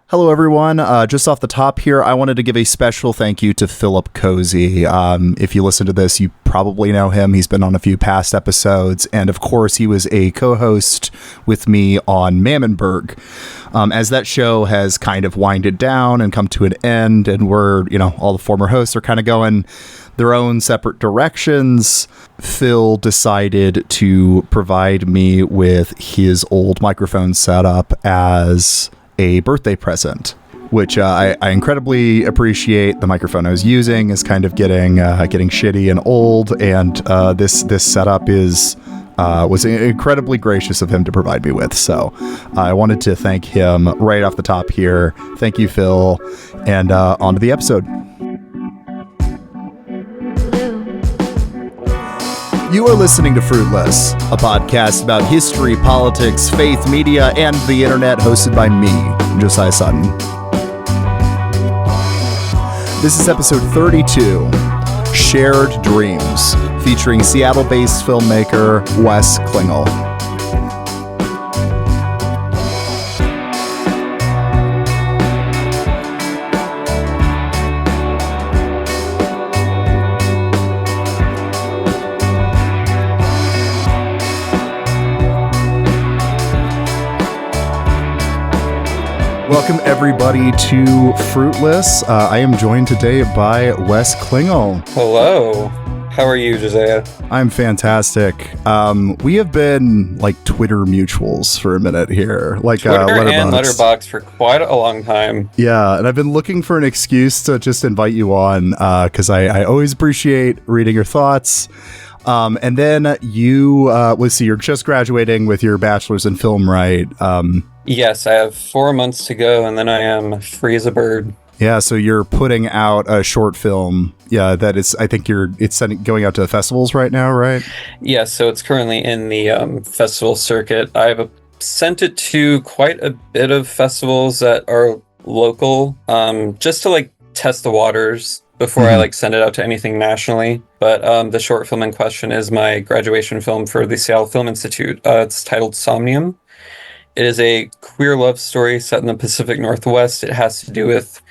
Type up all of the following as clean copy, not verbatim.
Hello, everyone. Just off the top here, I wanted to give a special thank you to Phil Cozzi. If you listen to this, you probably know him. He's been on a few past episodes. And of course, he was a co-host with me on Mammonberg. As that show has kind of winded down and come to an end, and all the former hosts are kind of going their own separate directions, Phil decided to provide me with his old microphone setup as a birthday present, which I incredibly appreciate. The microphone I was using is kind of getting shitty and old, and this setup was incredibly gracious of him to provide me with. So I wanted to thank him right off the top here. Thank you, Phil, and on to the episode. You are listening to Fruitless, a podcast about history, politics, faith, media, and the internet, hosted by me, Josiah Sutton. This is episode 32, Shared Dreams, featuring Seattle-based filmmaker Wes Klingele. Welcome, everybody, to Fruitless. I am joined today by Wes Klingele. Hello. How are you, Josiah? I'm fantastic. We have been like Twitter mutuals for a minute here. Like Twitter and Letterboxd for quite a long time. Yeah, and I've been looking for an excuse to just invite you on because I always appreciate reading your thoughts. And then let's see, you're just graduating with your bachelor's in film, right? Yes, I have 4 months to go, and then I am free as a bird. Yeah, so you're putting out a short film. Yeah, I think it's going out to festivals right now, right? Yeah, so it's currently in the festival circuit. I've sent it to quite a bit of festivals that are local, just to test the waters before I send it out to anything nationally. But the short film in question is my graduation film for the Seattle Film Institute. It's titled Somnium. It is a queer love story set in the Pacific Northwest. It has to do with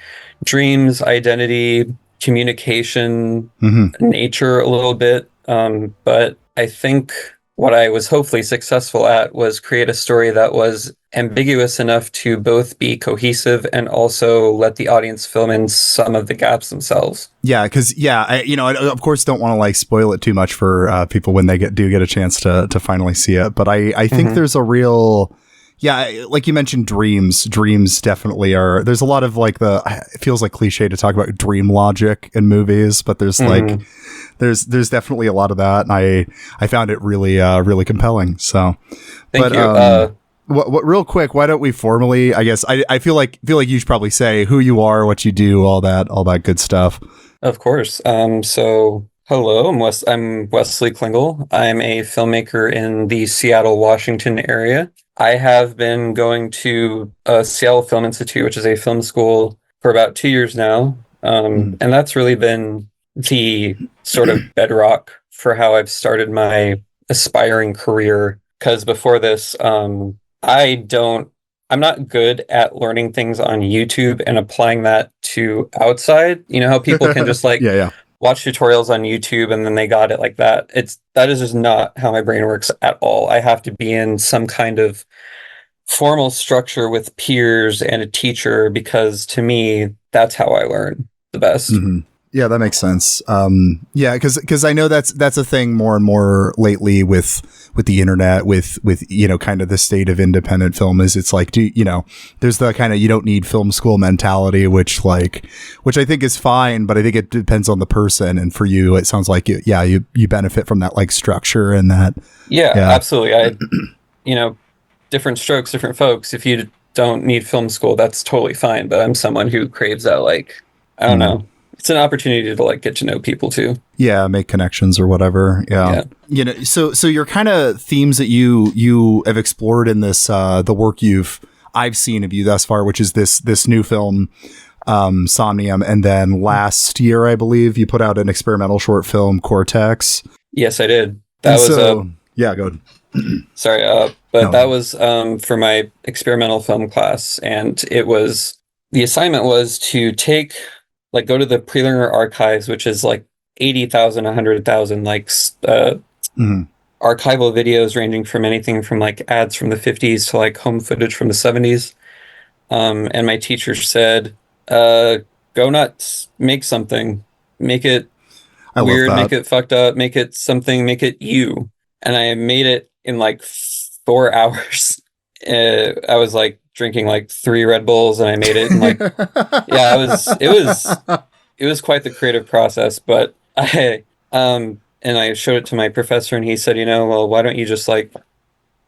dreams, identity, communication, nature a little bit. But I think what I was hopefully successful at was create a story that was ambiguous enough to both be cohesive and also let the audience fill in some of the gaps themselves. Yeah, because I of course don't want to spoil it too much for people when they do get a chance to finally see it. But I think there's a real... Yeah, like you mentioned, dreams definitely are. There's a lot of it feels like cliche to talk about dream logic in movies, but there's there's definitely a lot of that, and I found it really really compelling. So, thank you. What real quick? Why don't we formally? I guess I feel like you should probably say who you are, what you do, all that good stuff. Of course. So hello, I'm Wesley Klingele. I'm a filmmaker in the Seattle, Washington area. I have been going to Seattle Film Institute, which is a film school, for about 2 years now. And that's really been the sort of bedrock for how I've started my aspiring career. Because before this, I'm not good at learning things on YouTube and applying that to outside. You know how people can just watch tutorials on YouTube and then they got it like that. That is just not how my brain works at all. I have to be in some kind of formal structure with peers and a teacher, because to me, that's how I learn the best. Mm-hmm. Yeah, that makes sense. Because I know that's a thing more and more lately with the internet, with kind of the state of independent film is it's there's the kind of you don't need film school mentality, which I think is fine, but I think it depends on the person. And for you, it sounds like you benefit from that structure and that. Yeah. Absolutely. Different strokes, different folks. If you don't need film school, that's totally fine. But I'm someone who craves that I don't know. It's an opportunity to get to know people too. Yeah, make connections or whatever. Yeah. So your kind of themes that you have explored in this the work I've seen of you thus far, which is this new film, Somnium, and then last year I believe you put out an experimental short film, Cortex. Yes, I did. That was go ahead. Sorry, that was for my experimental film class, and it was the assignment was to go to the preliminary archives, which is like 80,000, 100,000, archival videos ranging from anything from like ads from the 50s to like home footage from the 70s. And my teacher said, go nuts, make something, make it I love weird, that. make it fucked up, make it something, make it you. And I made it in like 4 hours. I was like drinking like 3 Red Bulls, and I made it in like, yeah, it was quite the creative process, but and I showed it to my professor, and he said, well, why don't you just like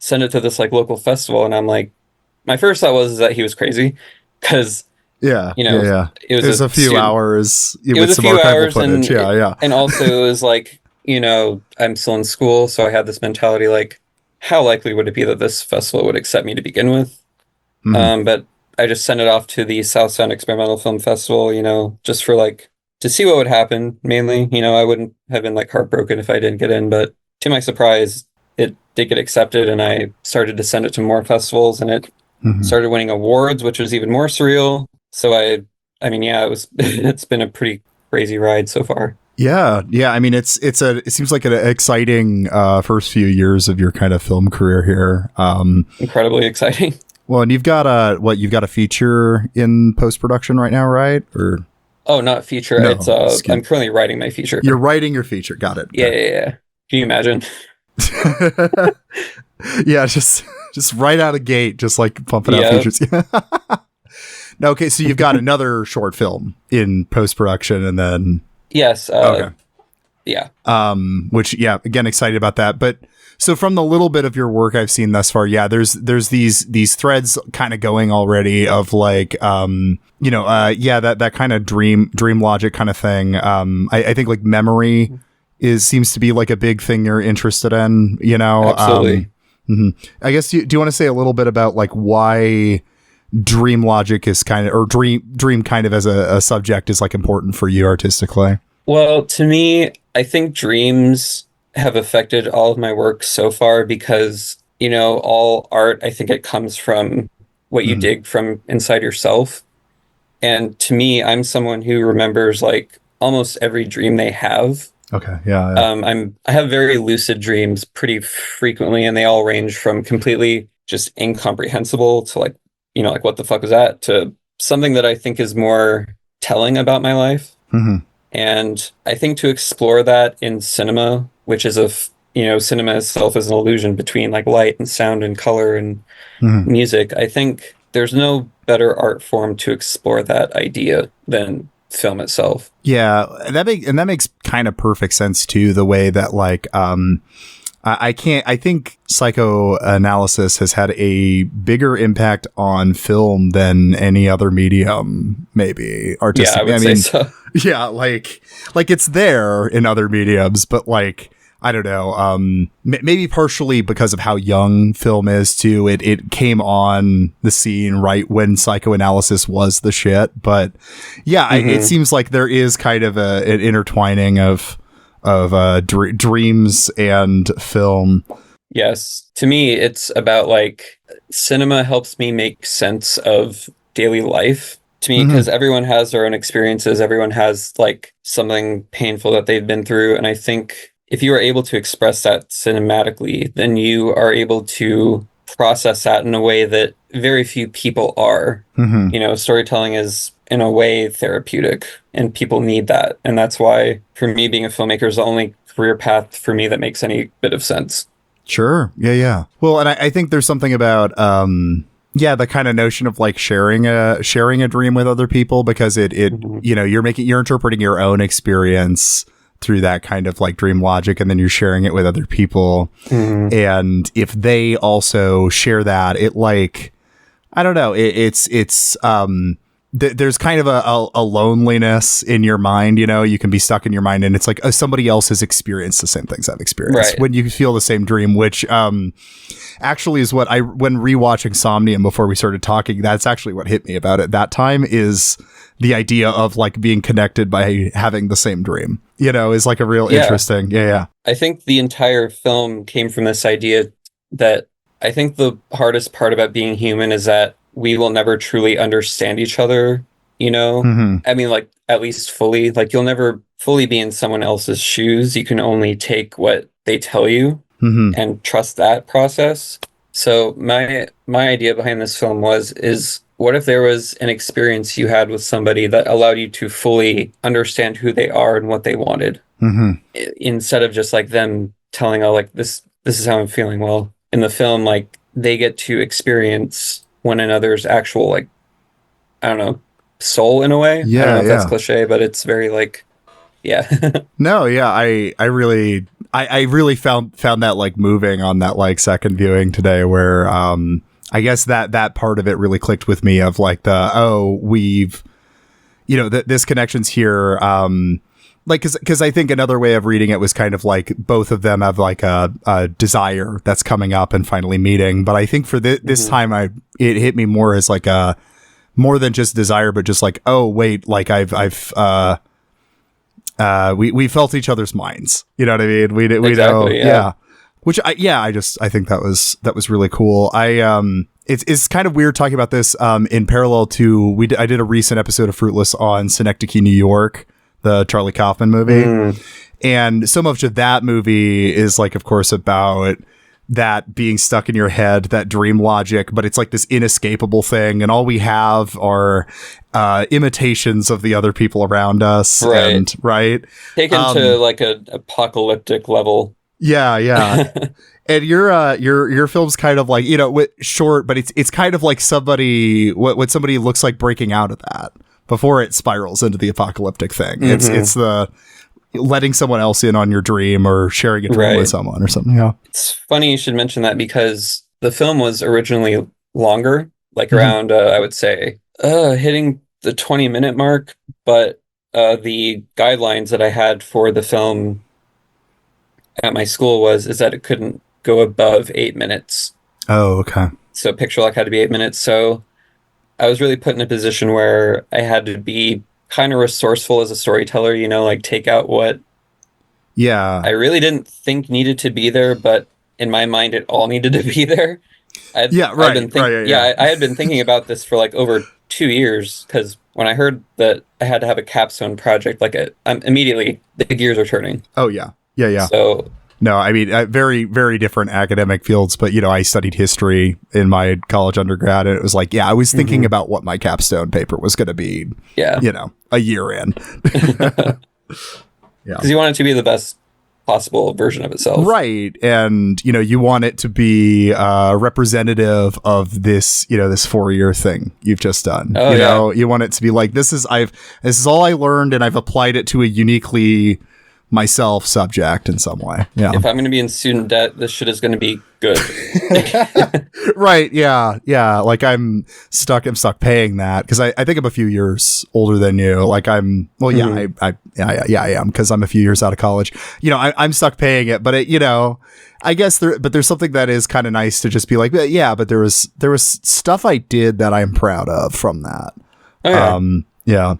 send it to this like local festival? And I'm like, my first thought was that he was crazy, because Yeah. it was a few student. hours It with was a some few archival hours, footage. and also it was like, I'm still in school, so I had this mentality like, how likely would it be that this festival would accept me to begin with? But I just sent it off to the South Sound Experimental Film Festival, just for like to see what would happen. Mainly, I wouldn't have been like heartbroken if I didn't get in, but to my surprise, it did get accepted, and I started to send it to more festivals, and it started winning awards, which was even more surreal. So I mean, yeah, it's been a pretty crazy ride so far. Yeah. I mean, it seems like an exciting first few years of your kind of film career here. Incredibly exciting. Well, and you've got a feature in post-production right now, right? Or oh, not feature. No, I'm currently writing my feature. You're writing your feature. Got it. Yeah. Can you imagine? Yeah, just right out of gate, just like pumping out features. No, okay, so you've got another short film in post-production, and then yes. Okay. Yeah. Which, again, excited about that. But so from the little bit of your work I've seen thus far, there's these threads kind of going already of like, that kind of dream logic kind of thing. I think like memory seems to be like a big thing you're interested in, Absolutely. I guess, do you want to say a little bit about like why dream logic is kind of, or dream kind of as a subject is like important for you artistically? Well, to me, I think dreams have affected all of my work so far because, all art, I think it comes from what you dig from inside yourself. And to me, I'm someone who remembers like almost every dream they have. Okay. Yeah. I have very lucid dreams pretty frequently, and they all range from completely just incomprehensible to like, like what the fuck was that, to something that I think is more telling about my life. And I think to explore that in cinema, which is cinema itself is an illusion between like light and sound and color and music. I think there's no better art form to explore that idea than film itself. Yeah, that makes kind of perfect sense too. The way that like I think psychoanalysis has had a bigger impact on film than any other medium, maybe artistic. Yeah, I would say so. Yeah, like it's there in other mediums, but like, I don't know, maybe partially because of how young film is too. It came on the scene right when psychoanalysis was the shit. But yeah, it seems like there is kind of an intertwining of dreams and film. Yes. To me, it's about like cinema helps me make sense of daily life. To me, because everyone has their own experiences, everyone has like something painful that they've been through. And I think if you are able to express that cinematically, then you are able to process that in a way that very few people are. Storytelling is in a way therapeutic, and people need that. And that's why, for me, being a filmmaker is the only career path for me that makes any bit of sense. Sure. Yeah. Well, and I think there's something about the kind of notion of like sharing a dream with other people, because it you're interpreting your own experience through that kind of like dream logic, and then you're sharing it with other people. And if they also share that, it like, I don't know, there's kind of a loneliness in your mind, you can be stuck in your mind, and it's like somebody else has experienced the same things I've experienced, right, when you feel the same dream, which actually is what when rewatching Somnium before we started talking, that's actually what hit me about it that time, is the idea of like being connected by having the same dream, is like a real interesting. Yeah. I think the entire film came from this idea that I think the hardest part about being human is that we will never truly understand each other, you know? Mm-hmm. I mean, like, at least fully. Like, you'll never fully be in someone else's shoes. You can only take what they tell you Mm-hmm. and trust that process. So my idea behind this film is what if there was an experience you had with somebody that allowed you to fully understand who they are and what they wanted, Mm-hmm. instead of just like them telling, oh, like this is how I'm feeling. Well, in the film, like they get to experience one another's actual, like, I don't know, soul in a way. I don't Yeah, know if that's yeah. cliche, but it's very like, yeah. No, yeah, I really found that like moving on that like second viewing today, where I guess that part of it really clicked with me, of like we've, you know, this connection's here, like because I think another way of reading it was kind of like both of them have like a desire that's coming up and finally meeting, but I think for this time it hit me more as like a more than just desire, but just like, oh wait, like we felt each other's minds. You know what I mean? We Exactly, know, yeah. Which I think that was really cool. It's kind of weird talking about this in parallel to I did a recent episode of Fruitless on Synecdoche, New York, the Charlie Kaufman movie, and so much of that movie is like, of course, about that being stuck in your head, that dream logic, but it's like this inescapable thing, and all we have are imitations of the other people around us, Right. and right Taken to like an apocalyptic level. yeah. And your film's kind of like, you know, short, but it's kind of like somebody what somebody looks like breaking out of that before it spirals into the apocalyptic thing. It's the letting someone else in on your dream, or sharing a dream with someone or something. Yeah. It's funny you should mention that, because the film was originally longer, like around I would say hitting the 20-minute mark, but the guidelines that I had for the film at my school is that it couldn't go above 8 minutes. Oh, okay. So picture lock had to be 8 minutes. So I was really put in a position where I had to be kind of resourceful as a storyteller, you know, like take out what I really didn't think needed to be there, but in my mind it all needed to be there. I had been thinking about this for like over 2 years, because when I heard that I had to have a capstone project, like immediately the gears are turning. Oh yeah. So no, I mean, very, very different academic fields, but, you know, I studied history in my college undergrad, and it was like, I was thinking about what my capstone paper was going to be, you know, a year in. Because you want it to be the best possible version of itself. Right. And, you know, you want it to be representative of this, you know, this 4-year thing you've just done. Oh, you know, you want it to be like, this is all I learned, and I've applied it to a uniquely myself subject in some way. Yeah. If I'm going to be in student debt, this shit is going to be good. Right. Yeah. Like I'm stuck paying that, because I think I'm a few years older than you. Like I am, because I'm a few years out of college. You know, I'm stuck paying it, but it, you know, I guess there's something that is kind of nice to just be like, but there was stuff I did that I'm proud of from that. Oh, yeah.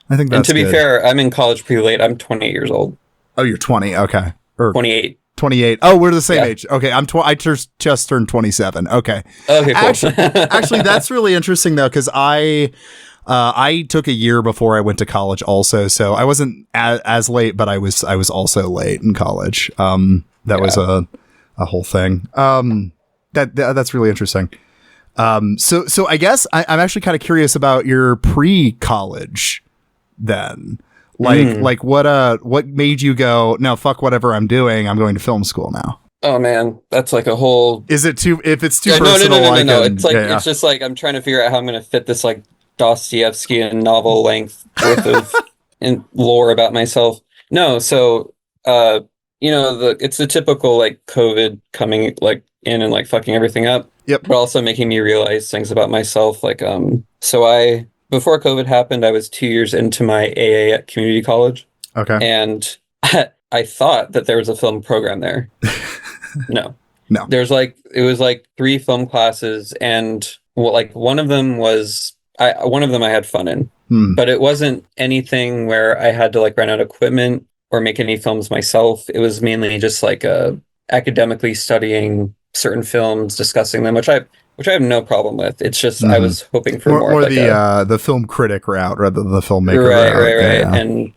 I think that's And to be good. fair, I'm in college pretty late. I'm 28 years old. Oh, you're 20. Okay. Or 28. 28. Oh, we're the same age. Okay. I just turned 27. Okay. Okay, cool. Actually, that's really interesting though, because I took a year before I went to college also, so I wasn't as late, but I was also late in college. That was a whole thing. That's really interesting. So I guess I'm actually kind of curious about your pre-college then. Like what made you go, no, fuck whatever I'm doing, I'm going to film school now? Oh man, that's like a whole. Is it too? If it's too personal, no. It's like it's just like I'm trying to figure out how I'm going to fit this like Dostoevskian novel length worth of lore about myself. No, so you know, it's the typical like COVID coming like in and like fucking everything up. Yep. But also making me realize things about myself. Like so before COVID happened, I was 2 years into my AA at community college. Okay. And I thought that there was a film program there. No. It was like 3 film classes, and one of them I had fun in, but it wasn't anything where I had to like rent out equipment or make any films myself. It was mainly just like academically studying certain films, discussing them, which which I have no problem with. It's just I Hmm. was hoping for more of More like the film critic route rather than the filmmaker right, route. right, Yeah, right. yeah. And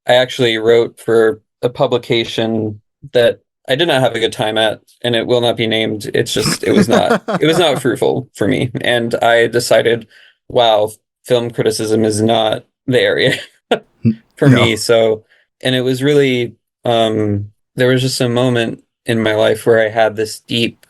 I actually wrote for a publication that I did not have a good time at, and it will not be named. It's just it was not fruitful for me. And I decided, wow, film criticism is not the area for me. No. So, and it was really there was just a moment in my life where I had this deep,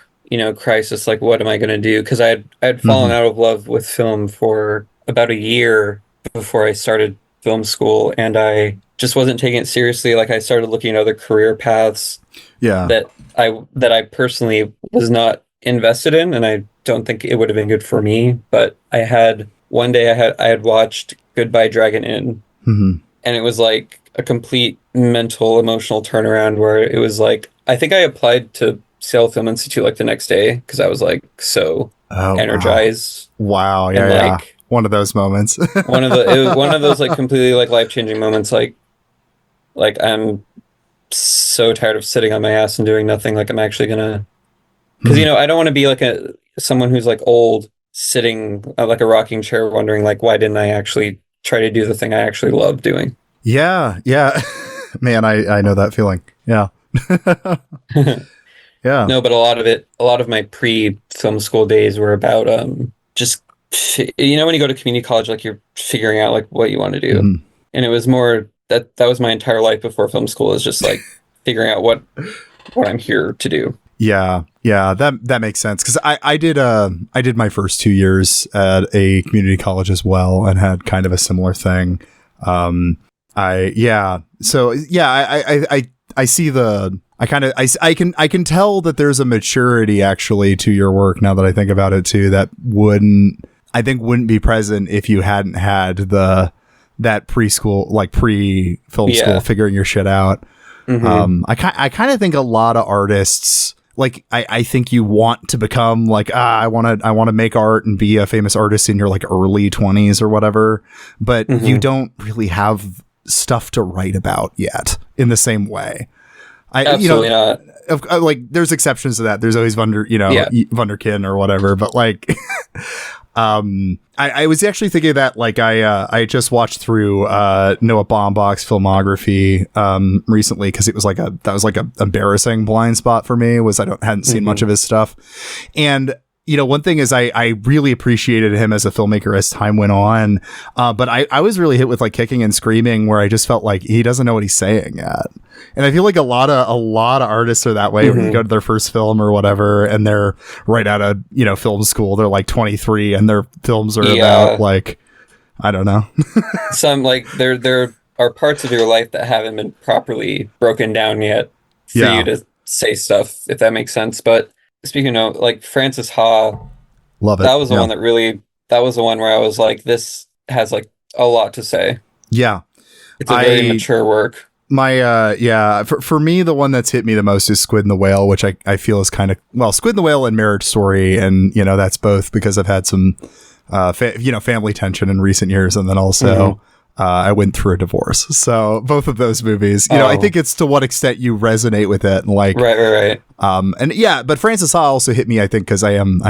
crisis, like what am I going to do? Because I had fallen Hmm. out of love with film for about a year before I started film school, and I just wasn't taking it seriously. Like I started looking at other career paths Yeah. that I personally was not invested in, and I don't think it would have been good for me. But I had one day I had watched Goodbye Dragon Inn, Hmm. and it was like a complete mental emotional turnaround where it was like I think I applied to Seattle Film Institute like the next day because I was like so Oh wow. energized Wow. and Yeah, yeah. like One of those moments. it was one of those like completely like life-changing moments like I'm so tired of sitting on my ass and doing nothing, like I'm actually gonna because Mhm. I don't want to be like a someone who's like old sitting like a rocking chair wondering like why didn't I actually try to do the thing I actually love doing. Yeah, yeah. Man, I know that feeling. Yeah. Yeah. No, but a lot of my pre-film school days were about just when you go to community college, like you're figuring out like what you want to do, Mhm. and it was more that was my entire life before film school is just like figuring out what I'm here to do. Yeah, yeah, that makes sense because I did my first 2 years at a community college as well and had kind of a similar thing. I yeah, so yeah, I see the I can tell that there's a maturity actually to your work now that I think about it too that wouldn't be present if you hadn't had that preschool like pre film school Yeah. figuring your shit out. Hmm. I kind of think a lot of artists like I think you want to become like I want to make art and be a famous artist in your like early 20s or whatever, but you Hmm. don't really have stuff to write about yet in the same way. Absolutely not. Like there's exceptions to that. There's always Yeah. Wunderkind or whatever, but like I was actually thinking that like I just watched through Noah Baumbach's filmography recently because it was like a embarrassing blind spot for me was hadn't seen much Hmm. of his stuff. And one thing is I really appreciated him as a filmmaker as time went on. But I was really hit with like kicking and screaming where I just felt like he doesn't know what he's saying yet. And I feel like a lot of artists are that way when you go to their first film or whatever, and they're right out of, film school. They're like 23 and their films are about Yeah. like, I don't know. Some like there are parts of your life that haven't been properly broken down yet for you Yeah. to say stuff, if that makes sense. But speaking of like Francis Ha, Love it. that was the Yeah. one that was the one where I was like, this has like a lot to say. Yeah. It's a very mature work. For me, the one that's hit me the most is Squid and the Whale, which I feel is kind of, well, Squid and the Whale and Marriage Story. And, that's both because I've had some, family tension in recent years. And then also, I went through a divorce. So both of those movies, I think it's to what extent you resonate with it and like, Right. and yeah, but Francis Ha also hit me, I think, because I am,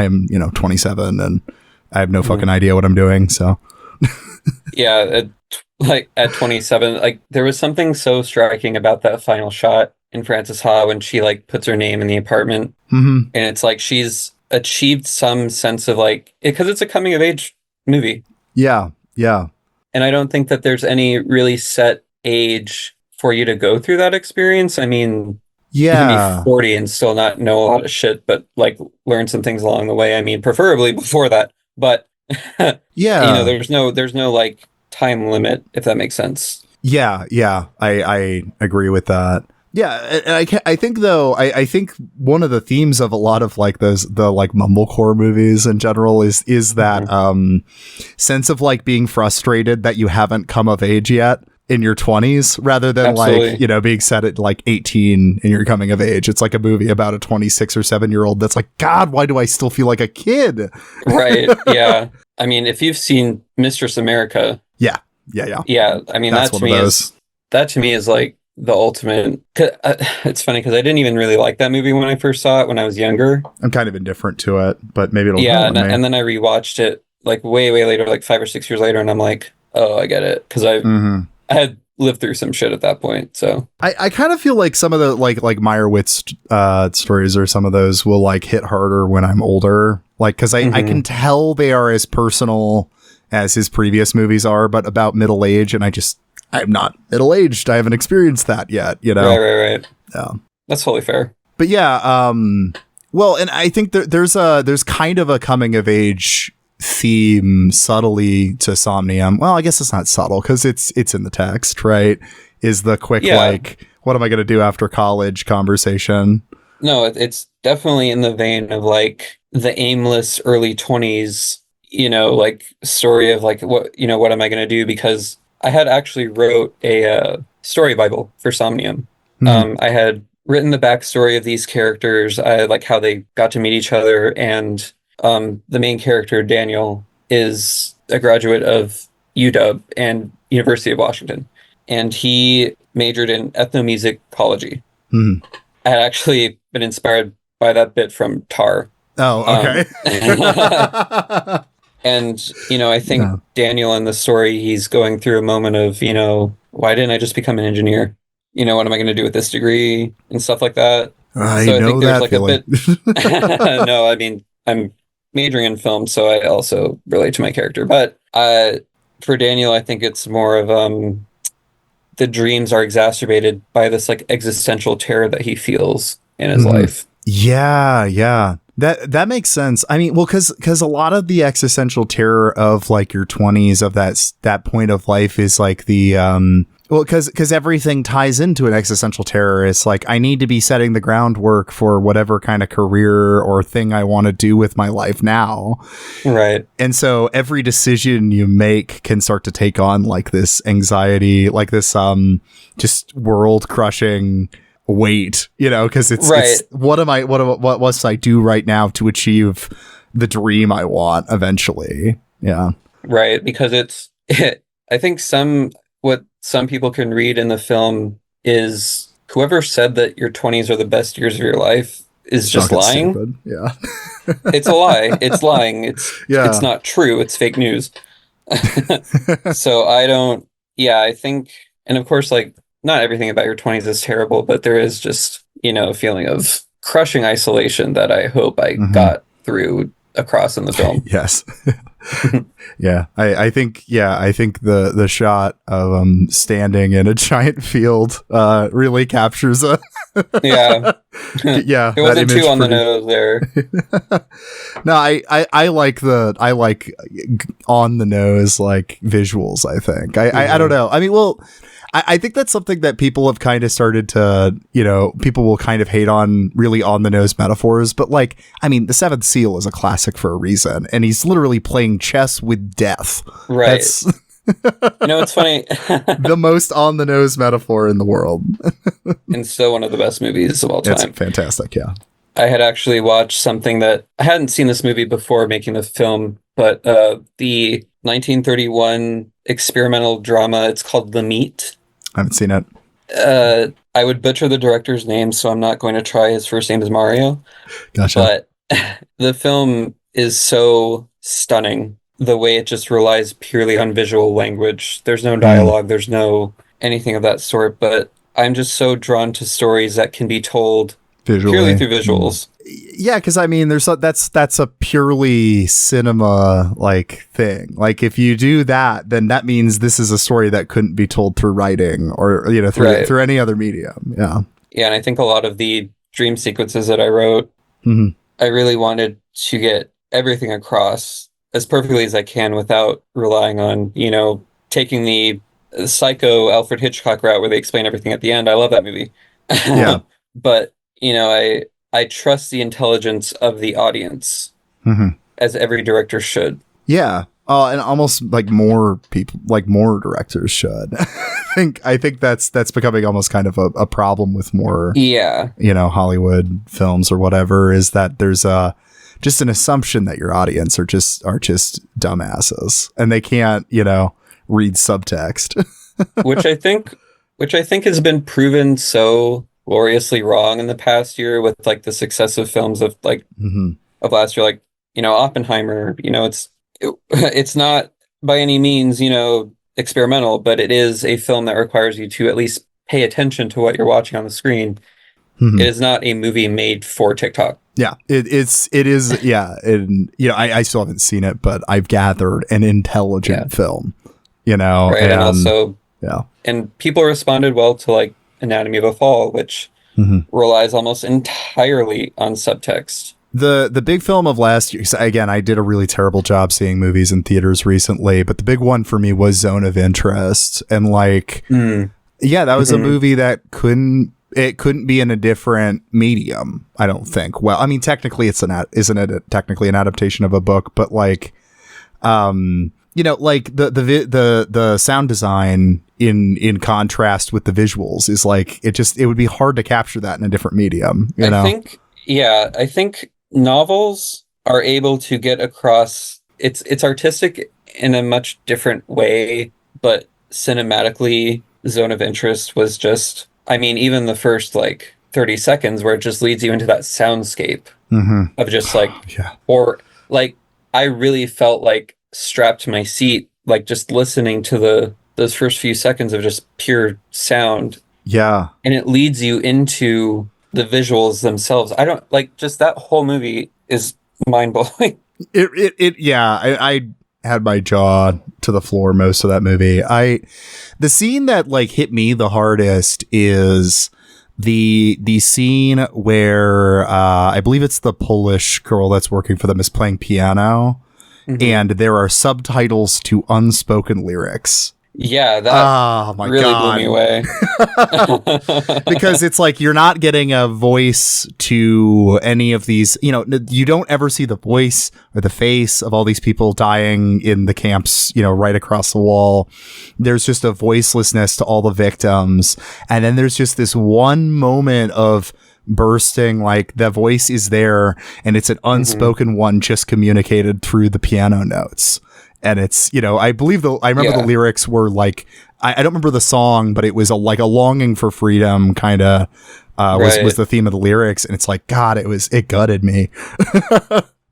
27 and I have no fucking idea what I'm doing. So Yeah, like at 27, like there was something so striking about that final shot in Frances Ha when she like puts her name in the apartment, mhm. and it's like she's achieved some sense of like because it's a coming of age movie, Yeah, yeah, and I don't think that there's any really set age for you to go through that experience. I mean, you can be yeah, 40 and still not know a lot of shit, but like learn some things along the way. I mean, preferably before that, but yeah. there's no like time limit, if that makes sense. Yeah, yeah, I agree with that. Yeah, and I think though I think one of the themes of a lot of like the like mumblecore movies in general is that sense of like being frustrated that you haven't come of age yet in your 20s rather than Absolutely. like being set at like 18 and you're coming of age. It's like a movie about a 26 or 7-year-old that's like, God, why do I still feel like a kid? Right. Yeah. I mean, if you've seen Mistress America, Yeah, yeah, yeah. yeah, I mean That's one of those. that to me is like the ultimate. It's funny because I didn't even really like that movie when I first saw it when I was younger. I'm kind of indifferent to it, but maybe it'll grow Yeah, on me. and then I rewatched it like way, way later, like 5 or 6 years later, and I'm like, oh, I get it, because I had lived through some shit at that point. So I kind of feel like some of the like Meyerowitz stories or some of those will like hit harder when I'm older, like because I can tell they are as personal as his previous movies are, but about middle age, and I'm not middle aged. I haven't experienced that yet, you know. Right. Yeah, that's totally fair. But yeah, well, and I think there's kind of a coming of age theme subtly to Somnium. Well, I guess it's not subtle because it's in the text, right? Is the quick like, what am I going to do after college conversation? No, it's definitely in the vein of like the aimless early 20s, you know, like story of like what am I going to do? Because I had actually wrote a story Bible for Somnium. I had written the backstory of these characters, like how they got to meet each other, and the main character, Daniel, is a graduate of UW and University of Washington, and he majored in ethnomusicology. I had actually been inspired by that bit from Tar. Oh, okay. And, I think Daniel in the story, he's going through a moment of, why didn't I just become an engineer? What am I going to do with this degree and stuff like that? So I think there's like feeling. A bit. No, I mean, I'm majoring in film, so I also relate to my character. But for Daniel, I think it's more of the dreams are exacerbated by this like existential terror that he feels in his life. Yeah. That makes sense. I mean, well, because a lot of the existential terror of like your 20s of that point of life is like the well, because everything ties into an existential terror. It's like I need to be setting the groundwork for whatever kind of career or thing I want to do with my life now. Right. And so every decision you make can start to take on like this anxiety, like this just world crushing weight, because it's what must I do right now to achieve the dream I want eventually. Yeah. Right. Because I think what some people can read in the film is whoever said that your 20s are the best years of your life is just lying. Stupid. Yeah. It's a lie. It's lying. It's not true. It's fake news. So I think, and of course, like, not everything about your 20s is terrible, but there is just, a feeling of crushing isolation that I hope I got through across in the film. Yes. Yeah. I think the shot of standing in a giant field really captures yeah. Yeah. It wasn't too on the nose there. No, I like on the nose like visuals, I think. I don't know. I mean, well, I think that's something that people have kind of started to, people will kind of hate on really on the nose metaphors. But like, I mean, the Seventh Seal is a classic for a reason. And he's literally playing chess with death. Right. It's funny. The most on the nose metaphor in the world. And still one of the best movies of all time. It's fantastic. Yeah. I had actually watched something that I hadn't seen this movie before making the film, but the 1931 experimental drama, it's called The Meat. I haven't seen it. I would butcher the director's name, so I'm not going to try. His first name is Mario. Gotcha. But the film is so stunning. The way it just relies purely on visual language. There's no dialogue. There's no anything of that sort. But I'm just so drawn to stories that can be told purely through visuals. Yeah, because I mean, that's a purely cinema like thing. Like if you do that, then that means this is a story that couldn't be told through writing or through any other medium. Yeah. Yeah, and I think a lot of the dream sequences that I wrote, I really wanted to get everything across as perfectly as I can without relying on taking the psycho Alfred Hitchcock route where they explain everything at the end. I love that movie. Yeah. But I trust the intelligence of the audience, as every director should. Yeah. And almost like more people, like more directors should. I think that's becoming almost kind of a problem with more, Hollywood films or whatever, is that there's just an assumption that your audience are just dumbasses and they can't, read subtext. Which I think which I think has been proven so gloriously wrong in the past year with like the successive films of like Hmm. of last year, like, Oppenheimer, it's not by any means, experimental, but it is a film that requires you to at least pay attention to what you're watching on the screen. Hmm. It is not a movie made for TikTok. Yeah, it is. Yeah. And, I still haven't seen it, but I've gathered an intelligent film, Right. And and also, yeah. and people responded well to like Anatomy of a Fall, which Hmm. relies almost entirely on subtext. The big film of last year, again, I did a really terrible job seeing movies in theaters recently, but the big one for me was Zone of Interest. And like, yeah, that was a movie that couldn't be in a different medium, I don't think. Well, I mean, technically isn't it technically an adaptation of a book, but like, like the sound design in contrast with the visuals is like, it would be hard to capture that in a different medium, I think novels are able to get across it's artistic in a much different way, but cinematically, Zone of Interest was just, I mean, even the first like 30 seconds where it just leads you into that soundscape of just like, yeah. or like, I really felt like strapped to my seat, like just listening to those first few seconds of just pure sound. Yeah. And it leads you into the visuals themselves. I don't like, just that whole movie is mind blowing. I had my jaw to the floor most of that movie. The scene that like hit me the hardest is the scene where I believe it's the Polish girl that's working for them is playing piano, and there are subtitles to unspoken lyrics. Yeah, that really blew me away. Because it's like you're not getting a voice to any of these, you don't ever see the voice or the face of all these people dying in the camps, right across the wall. There's just a voicelessness to all the victims. And then there's just this one moment of bursting, like the voice is there and it's an unspoken one just communicated through the piano notes. And it's, I believe I remember the lyrics were like, I don't remember the song, but it was like a longing for freedom kind of was the theme of the lyrics. And it's like, God, it gutted me.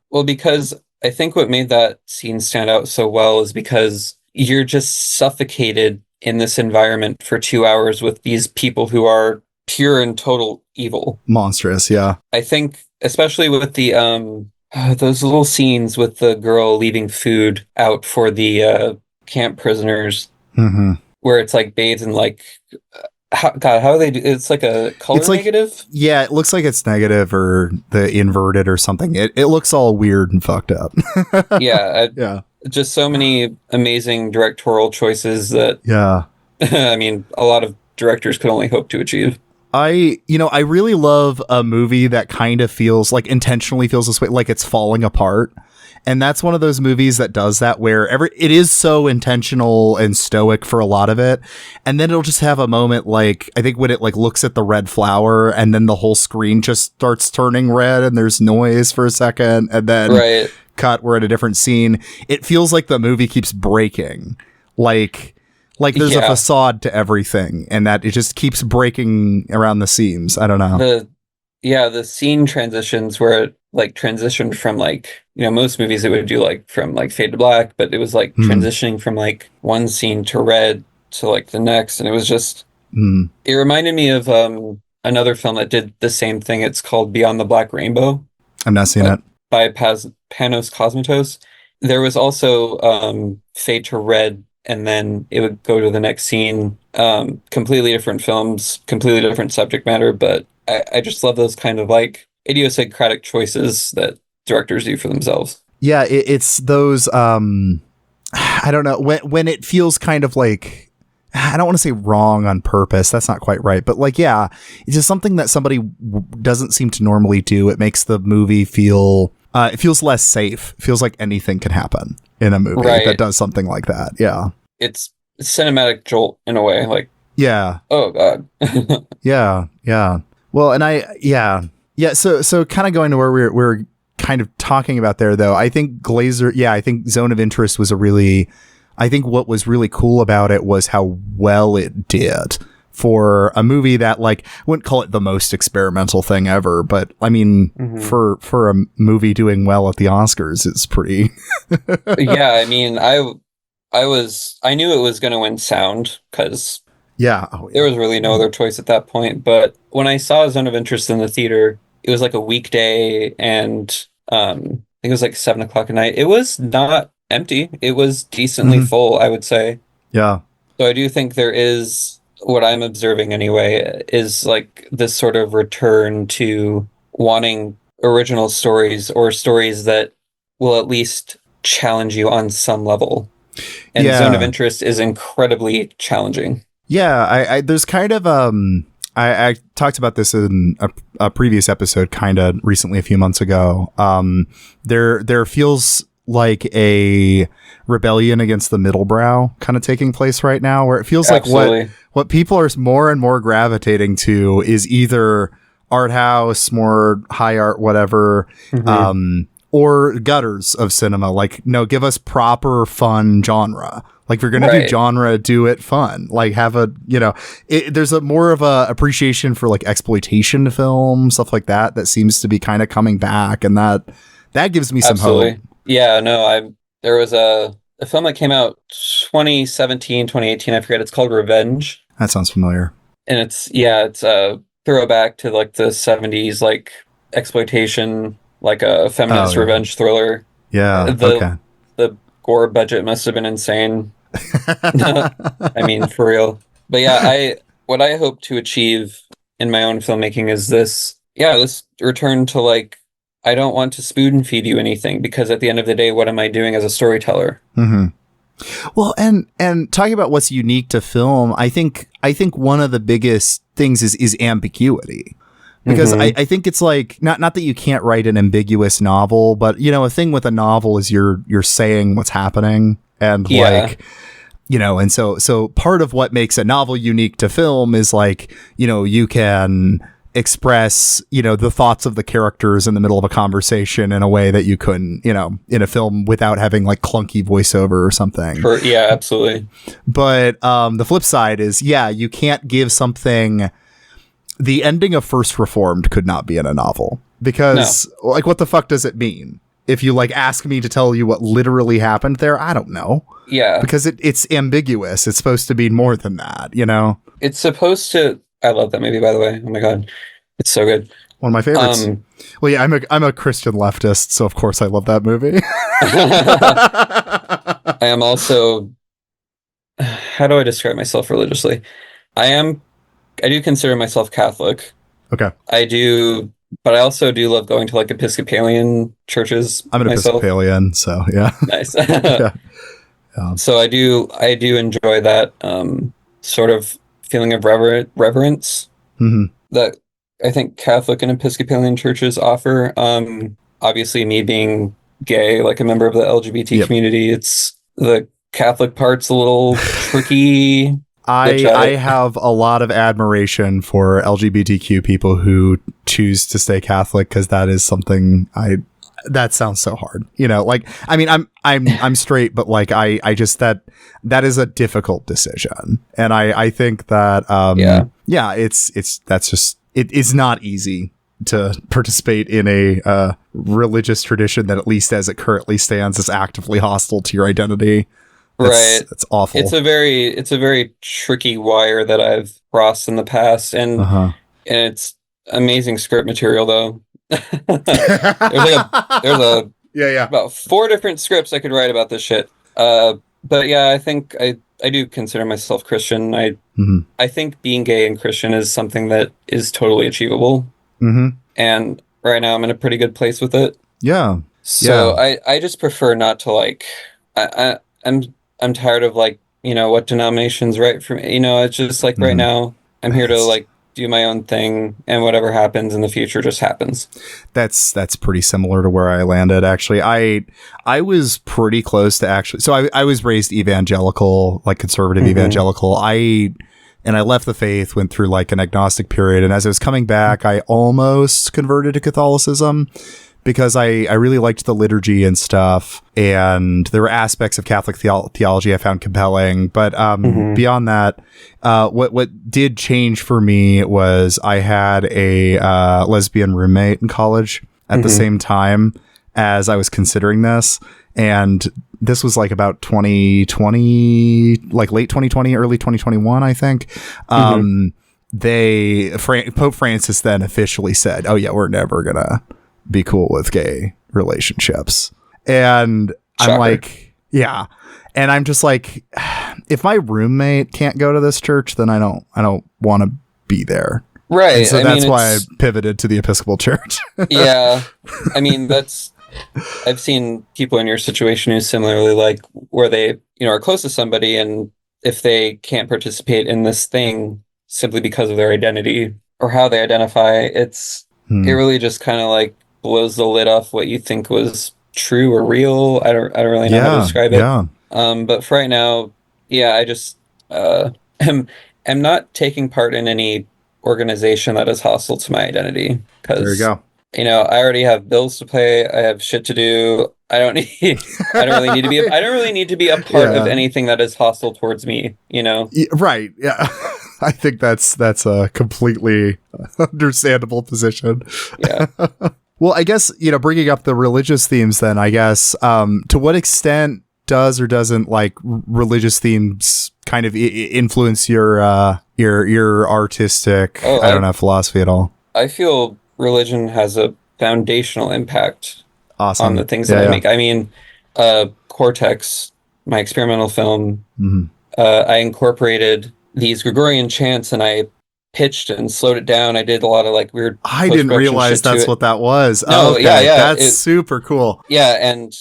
Well, because I think what made that scene stand out so well is because you're just suffocated in this environment for 2 hours with these people who are pure and total evil. Monstrous. Yeah. I think especially with the, those little scenes with the girl leaving food out for the camp prisoners, where it's like bathed in like, how do they do? It's like a color negative. Yeah, it looks like it's negative or the inverted or something. It looks all weird and fucked up. Yeah. Just so many amazing directorial choices that. Yeah. I mean, a lot of directors could only hope to achieve. I really love a movie that kind of feels like intentionally feels this way, like it's falling apart. And that's one of those movies that does that, where it is so intentional and stoic for a lot of it. And then it'll just have a moment, like, I think when it like looks at the red flower and then the whole screen just starts turning red and there's noise for a second. And then cut, we're at a different scene. It feels like the movie keeps breaking. Like there's a facade to everything, and that it just keeps breaking around the seams. I don't know. The scene transitions where it like transitioned from like, most movies it would do like from like fade to black, but it was like transitioning from like one scene to red to like the next. And it was just, it reminded me of another film that did the same thing. It's called Beyond the Black Rainbow. I've not seen it. By Panos Cosmatos. There was also fade to red, and then it would go to the next scene. Completely different films, completely different subject matter, but I just love those kind of like idiosyncratic choices that directors do for themselves. Yeah, it's those, I don't know, when it feels kind of like, I don't want to say wrong on purpose, that's not quite right, but like, yeah, it's just something that somebody doesn't seem to normally do. It makes the movie feel, it feels less safe. It feels like anything can happen in a movie that does something like that. Yeah. It's cinematic jolt in a way, like, yeah. Oh God. Yeah. Well, and so kind of going to where we're kind of talking about there, though, I think I think Zone of Interest was I think what was really cool about it was how well it did for a movie that, like, I wouldn't call it the most experimental thing ever, but I mean, for a movie doing well at the Oscars, it's pretty. Yeah, I mean, I knew it was going to win sound because there was really no other choice at that point. But when I saw Zone of Interest in the theater, it was like a weekday, and I think it was like 7 o'clock at night. It was not empty. It was decently full, I would say. Yeah. So I do think there is, what I'm observing anyway, is like this sort of return to wanting original stories, or stories that will at least challenge you on some level. And Zone of Interest is incredibly challenging. Yeah, I there's kind of I talked about this in a previous episode kind of recently, a few months ago. There feels like a rebellion against the middle brow kind of taking place right now, where it feels Absolutely. like what people are more and more gravitating to is either art house, more high art, whatever, or gutters of cinema. Like, no, give us proper fun genre. Like, if you're going to do genre, do it fun. Like, have a, there's a more of a appreciation for like exploitation film, stuff like that seems to be kind of coming back. And that gives me some hope. Yeah, no, there was a film that came out 2017, 2018, I forget. It's called Revenge. That sounds familiar. And it's a throwback to like the 70s, like exploitation, like a feminist revenge thriller. Yeah. The gore budget must have been insane. I mean, for real. But yeah, what I hope to achieve in my own filmmaking is this return to, like, I don't want to spoon feed you anything, because at the end of the day, what am I doing as a storyteller? Well, and talking about what's unique to film, I think one of the biggest things is ambiguity. Because I think it's like, not that you can't write an ambiguous novel, but a thing with a novel is you're saying what's happening, and like, and so part of what makes a novel unique to film is like, you can express, the thoughts of the characters in the middle of a conversation in a way that you couldn't, in a film without having like clunky voiceover or something. Yeah, absolutely. But the flip side is, you can't give something. The ending of First Reformed could not be in a novel, because like, what the fuck does it mean? If you like ask me to tell you what literally happened there, I don't know. Yeah. Because it's ambiguous. It's supposed to be more than that, It's supposed to. I love that movie, by the way. Oh my God. It's so good. One of my favorites. Well, yeah, I'm a Christian leftist, so of course I love that movie. I am also, how do I describe myself religiously? I do consider myself Catholic. Okay. I do, but I also do love going to like Episcopalian churches. I'm an Episcopalian, so yeah. Nice. So I do enjoy that sort of feeling of reverence that I think Catholic and Episcopalian churches offer. Obviously, me being gay, like a member of the LGBT community, it's the Catholic part's a little tricky. I have a lot of admiration for LGBTQ people who choose to stay Catholic, because that is something that sounds so hard. Like, I mean, I'm straight, but like, I just, that is a difficult decision. And I think that, it is not easy to participate in a religious tradition that, at least as it currently stands, is actively hostile to your identity. It's awful. It's a very tricky wire that I've crossed in the past, and it's amazing script material though. There's about 4 different scripts I could write about this shit. But yeah, I think I do consider myself Christian. I think being gay and Christian is something that is totally achievable. And right now I'm in a pretty good place with it. Yeah. So I just prefer not to, like, I'm tired of, like, what denominations right for me. It's just like right now I'm here to like do my own thing, and whatever happens in the future just happens. That's pretty similar to where I landed, actually. I was pretty close to actually. So I was raised evangelical, like conservative evangelical. I left the faith, went through like an agnostic period, and as I was coming back, I almost converted to Catholicism, because I really liked the liturgy and stuff, and there were aspects of Catholic theology I found compelling. But beyond that, what did change for me was I had a lesbian roommate in college at the same time as I was considering this, and this was like about 2020, like late 2020, early 2021, I think. Pope Francis then officially said, "Oh yeah, we're never gonna be cool with gay relationships." And Shocker. I'm like, yeah. And I'm just like, if my roommate can't go to this church, then I don't want to be there. Right. And so that's why I pivoted to the Episcopal Church. Yeah. I mean, I've seen people in your situation who similarly like where they, are close to somebody, and if they can't participate in this thing simply because of their identity or how they identify, it really just kind of like blows the lid off what you think was true or real. I don't really know how to describe it. Yeah. But for right now, yeah, I just am not taking part in any organization that is hostile to my identity, because there you go. I already have bills to pay. I have shit to do. I don't really need to be a part of anything that is hostile towards me, Right. Yeah. I think that's a completely understandable position. Yeah. Well, I guess, bringing up the religious themes then, I guess, to what extent does or doesn't like religious themes kind of influence your artistic, philosophy at all? I feel religion has a foundational impact on the things that I make. I mean, Cortex, my experimental film, I incorporated these Gregorian chants, and I pitched and slowed it down. I did a lot of like weird. I didn't realize that's what that was. No, okay. Yeah, that's super cool. Yeah, and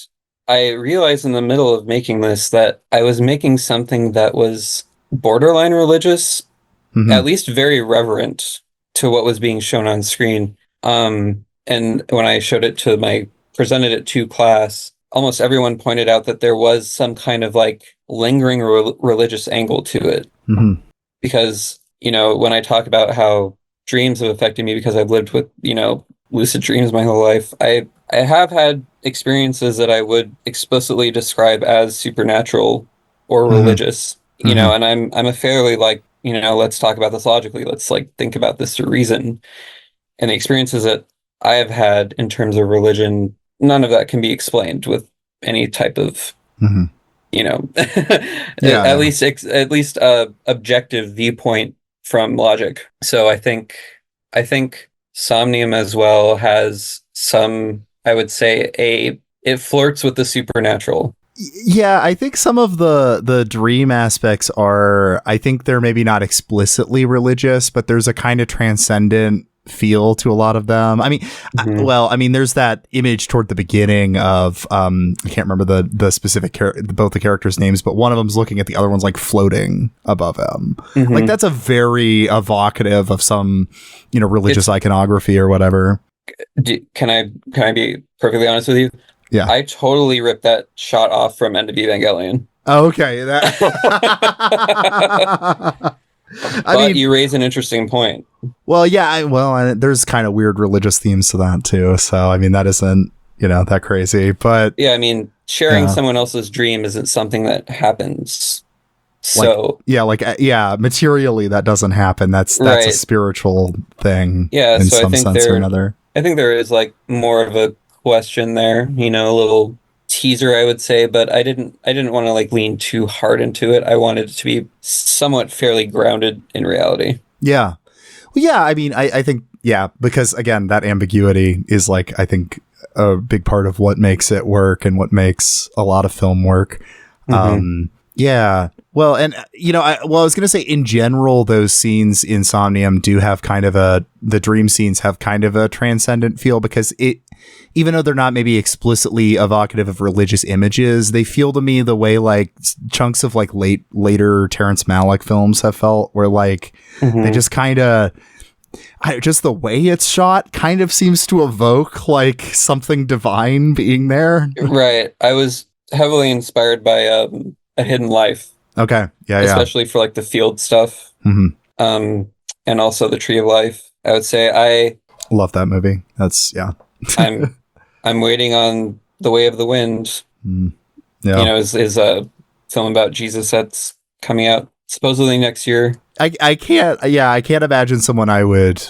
I realized in the middle of making this that I was making something that was borderline religious, at least very reverent to what was being shown on screen. And when I presented it to class, almost everyone pointed out that there was some kind of like lingering religious angle to it. Because, when I talk about how dreams have affected me because I've lived with, lucid dreams my whole life, I have had experiences that I would explicitly describe as supernatural or religious, and I'm a fairly like, let's talk about this logically. Let's like think about this through reason. And the experiences that I have had in terms of religion, none of that can be explained with any type of, at least objective viewpoint from logic. So I think Somnium as well has some, I would say, it flirts with the supernatural. Yeah, I think some of the dream aspects are, I think they're maybe not explicitly religious, but there's a kind of transcendent feel to a lot of them. I mean, there's that image toward the beginning of I can't remember the specific both the characters' names, but one of them's looking at the other one's like floating above him. Like that's a very evocative of some religious iconography or whatever. Can I be perfectly honest with you? Yeah, I totally ripped that shot off from End of Evangelion. Okay, I mean, you raise an interesting point. Well, yeah, there's kind of weird religious themes to that too. So, I mean, that isn't, that crazy, but yeah, I mean, sharing someone else's dream isn't something that happens. So, materially that doesn't happen. That's a spiritual thing. Yeah, in some sense or another. I think there is like more of a question there, a little teaser, I would say, but I didn't want to like lean too hard into it. I wanted it to be somewhat fairly grounded in reality. Yeah. Well, yeah, I mean, I think, because again, that ambiguity is like, I think a big part of what makes it work and what makes a lot of film work. Yeah. Well, and I was going to say in general, those scenes in Somnium do have kind of the dream scenes have kind of a transcendent feel, because even though they're not maybe explicitly evocative of religious images, they feel to me the way like chunks of like later Terrence Malick films have felt, where like they just kind of, just the way it's shot kind of seems to evoke like something divine being there. Right. I was heavily inspired by A Hidden Life. Okay. Yeah. Especially for like the field stuff. And also the Tree of Life. I would say I love that movie. That's I'm I'm waiting on The Way of the Wind. Mm. Yeah. Is a film about Jesus that's coming out supposedly next year. I can't imagine someone I would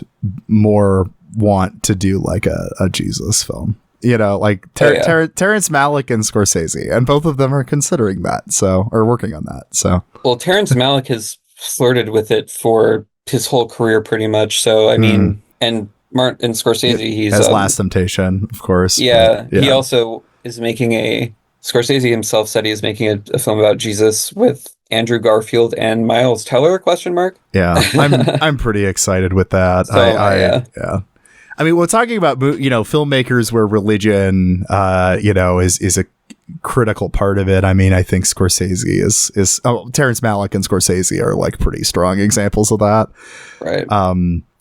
more want to do like a Jesus film. Like Terrence Malick and Scorsese, and both of them are considering that, or working on that. So, well, Terrence Malick has flirted with it for his whole career, pretty much. So, I mean, and Martin Scorsese, he's as Last Temptation, of course. Yeah, he also is making Scorsese himself said he is making a film about Jesus with Andrew Garfield and Miles Teller ? Yeah, I'm pretty excited with that. So, yeah. I mean, we're talking about filmmakers where religion, is a critical part of it. I mean, I think Scorsese is Terrence Malick and Scorsese are like pretty strong examples of that. Right.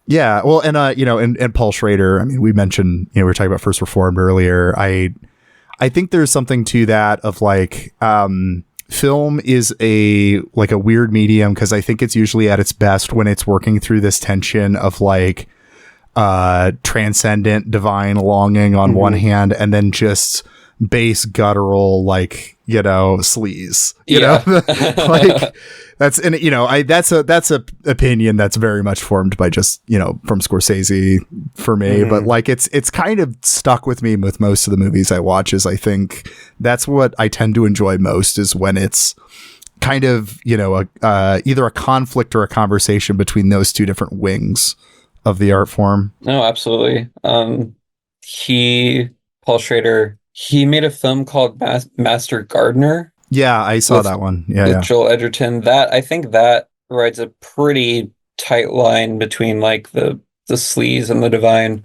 Yeah. Well, and and Paul Schrader. I mean, we mentioned we were talking about First Reformed earlier. I think there's something to that of like. Film is a weird medium because I think it's usually at its best when it's working through this tension of like transcendent divine longing on one hand, and then just base guttural sleaze. You know, like that's a opinion that's very much formed by just from Scorsese for me, but like it's kind of stuck with me with most of the movies I watch. Is I think that's what I tend to enjoy most is when it's kind of either a conflict or a conversation between those two different wings of the art form. No, absolutely. Paul Schrader, he made a film called Master Gardener. Yeah, I saw that one. Yeah, Joel Edgerton. I think that rides a pretty tight line between like the sleaze and the divine.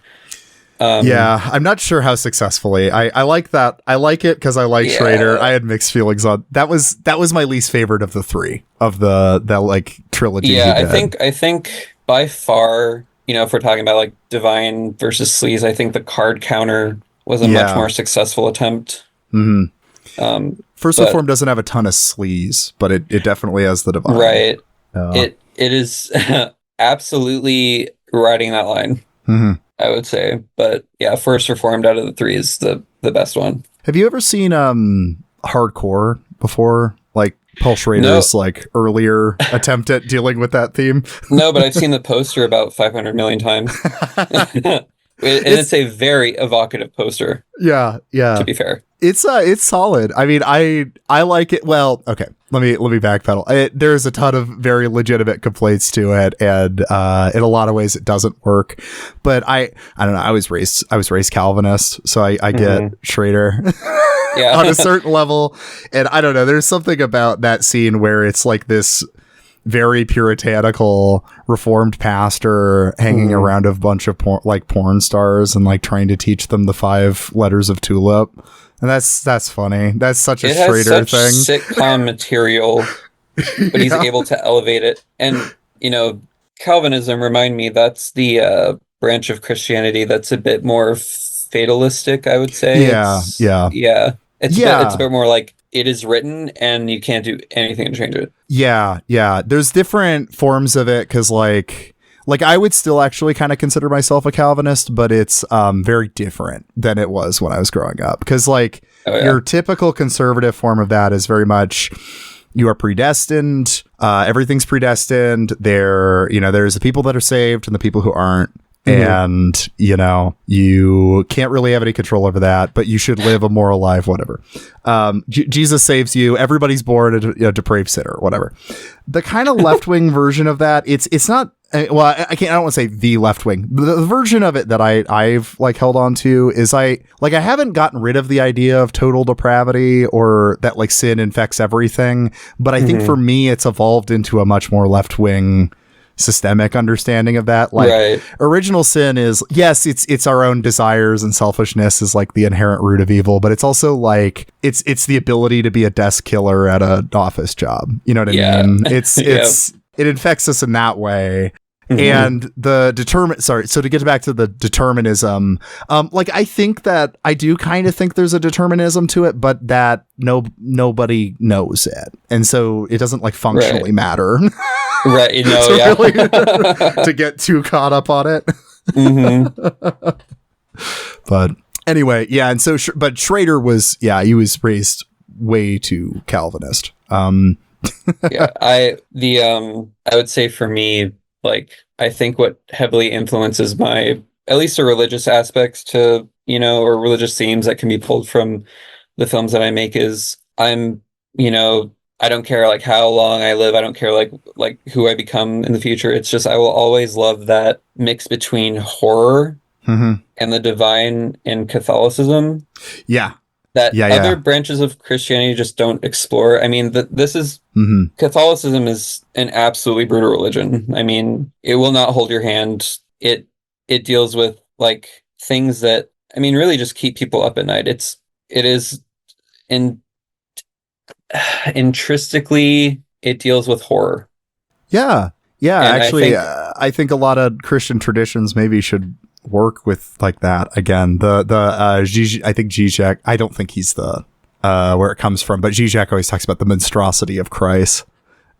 Yeah, I'm not sure how successfully. I like that. I like it because I like Schrader. I had mixed feelings on that. Was my least favorite of the three of that like trilogy. Yeah, I think by far, if we're talking about like divine versus sleaze, I think the Card Counter was a much more successful attempt. Mm-hmm. First Reformed doesn't have a ton of sleaze, but it definitely has the divine. Right. It is absolutely riding that line. Mm-hmm. I would say, but yeah, First Reformed out of the three is the best one. Have you ever seen Hardcore before? Like Paul Schrader's like earlier attempt at dealing with that theme? No, but I've seen the poster about 500 million times. It's a very evocative poster. Yeah. To be fair, it's solid. I mean, I like it. Well, okay. Let me backpedal. There's a ton of very legitimate complaints to it, and in a lot of ways it doesn't work. But I don't know. I was raised Calvinist, so I get Schrader on a certain level, and I don't know. There's something about that scene where it's like this very puritanical Reformed pastor hanging around a bunch of porn stars and like trying to teach them the 5 letters of tulip. And that's funny. That's such a Schrader thing. Sitcom material, but he's able to elevate it. And, Calvinism, remind me, that's the branch of Christianity that's a bit more fatalistic, I would say. Yeah. It's a bit more like it is written and you can't do anything to change it. Yeah. There's different forms of it because like I would still actually kind of consider myself a Calvinist, but it's very different than it was when I was growing up. Because your typical conservative form of that is very much you are predestined. Everything's predestined. There's the people that are saved and the people who aren't. And, you can't really have any control over that, but you should live a moral life, whatever. Jesus saves you. Everybody's born a depraved sinner, whatever. The kind of left-wing version of that, it's not, well, I don't want to say the left-wing. The version of it that I've like held on to is I haven't gotten rid of the idea of total depravity or that like sin infects everything. But I think for me, it's evolved into a much more left-wing systemic understanding of that. Original sin is, yes, it's our own desires and selfishness is like the inherent root of evil, but it's also like it's the ability to be a desk killer at an office job. You know what I mean? It infects us in that way. And so to get back to the determinism, I think that I do kind of think there's a determinism to it, but that nobody knows it. And so it doesn't like functionally matter. Right. To get too caught up on it. Mm-hmm. But Anyway, yeah, and so but Schrader was he was raised way too Calvinist. Yeah, I would say for me, like, I think what heavily influences my, at least the religious aspects to, or religious themes that can be pulled from the films that I make is I don't care like how long I live. I don't care like who I become in the future. It's just I will always love that mix between horror and the divine in Catholicism. Yeah. That other branches of Christianity just don't explore. I mean, this is Catholicism is an absolutely brutal religion. I mean, it will not hold your hand. It deals with like things that, I mean, really just keep people up at night. It is intrinsically, it deals with horror. Yeah. And actually, I think a lot of Christian traditions maybe should work with like that again. I think Zizek, I don't think he's the where it comes from, but Zizek always talks about the monstrosity of Christ,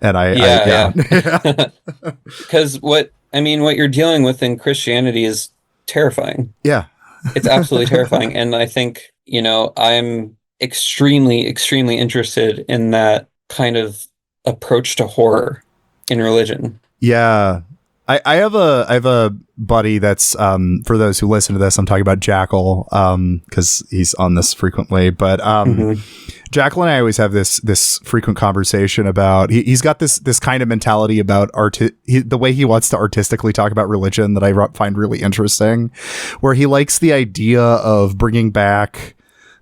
and because what you're dealing with in Christianity is terrifying. Yeah, it's absolutely terrifying, and I think I'm extremely interested in that kind of approach to horror in religion. Yeah. I have a buddy that's for those who listen to this, I'm talking about Jackal because he's on this frequently, but Jackal and I always have this frequent conversation about he's got this kind of mentality about the way he wants to artistically talk about religion that I find really interesting, where he likes the idea of bringing back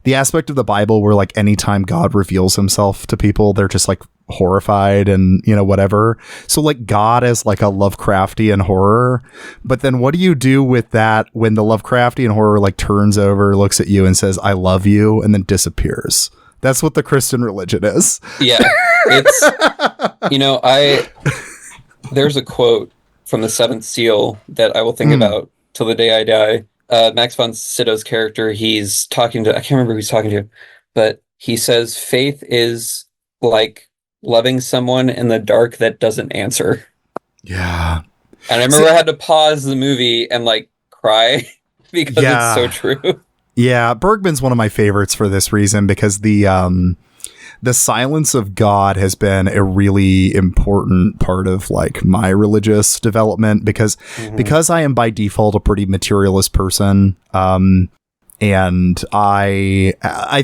the aspect of the Bible where like anytime God reveals himself to people, they're just like horrified and whatever. So like God as like a Lovecraftian horror, but then what do you do with that when the Lovecraftian horror like turns over, looks at you and says I love you and then disappears? That's what the Christian religion is. Yeah, it's there's a quote from the Seventh Seal that I will think about till the day I die. Max von Sydow's character, he's talking to, I can't remember who he's talking to, but he says faith is like loving someone in the dark that doesn't answer. Yeah. And I remember I had to pause the movie and like cry because it's so true. Yeah, Bergman's one of my favorites for this reason, because the silence of God has been a really important part of like my religious development because I am by default a pretty materialist person. And I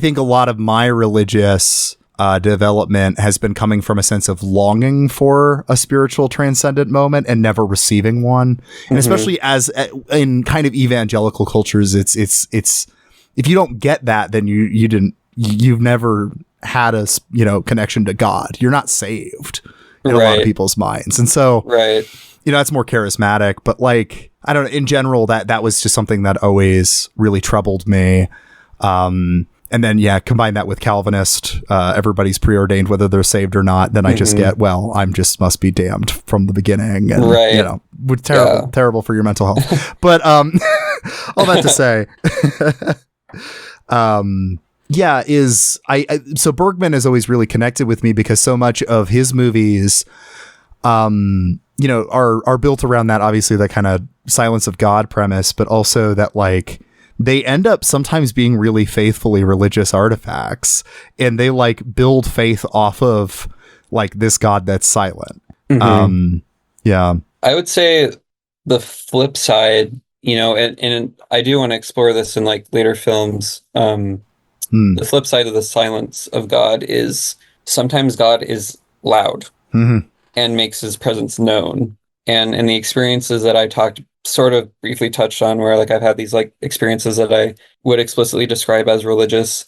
think a lot of my religious development has been coming from a sense of longing for a spiritual transcendent moment and never receiving one. And especially as in kind of evangelical cultures, it's if you don't get that, then you've never had a connection to God. You're not saved in a lot of people's minds. And so it's more charismatic, but like, I don't know, in general, that was just something that always really troubled me. And then, combine that with Calvinist, everybody's preordained whether they're saved or not. Then I just get, must be damned from the beginning. And, terrible for your mental health. But all that to say, so Bergman is always really connected with me because so much of his movies, are built around that, obviously, that kind of silence of God premise, but also that like they end up sometimes being really faithfully religious artifacts, and they like build faith off of like this God that's silent. I would say the flip side, and I do want to explore this in like later films. The flip side of the silence of God is sometimes God is loud and makes his presence known. And in the experiences that I sort of briefly touched on, where like I've had these like experiences that I would explicitly describe as religious,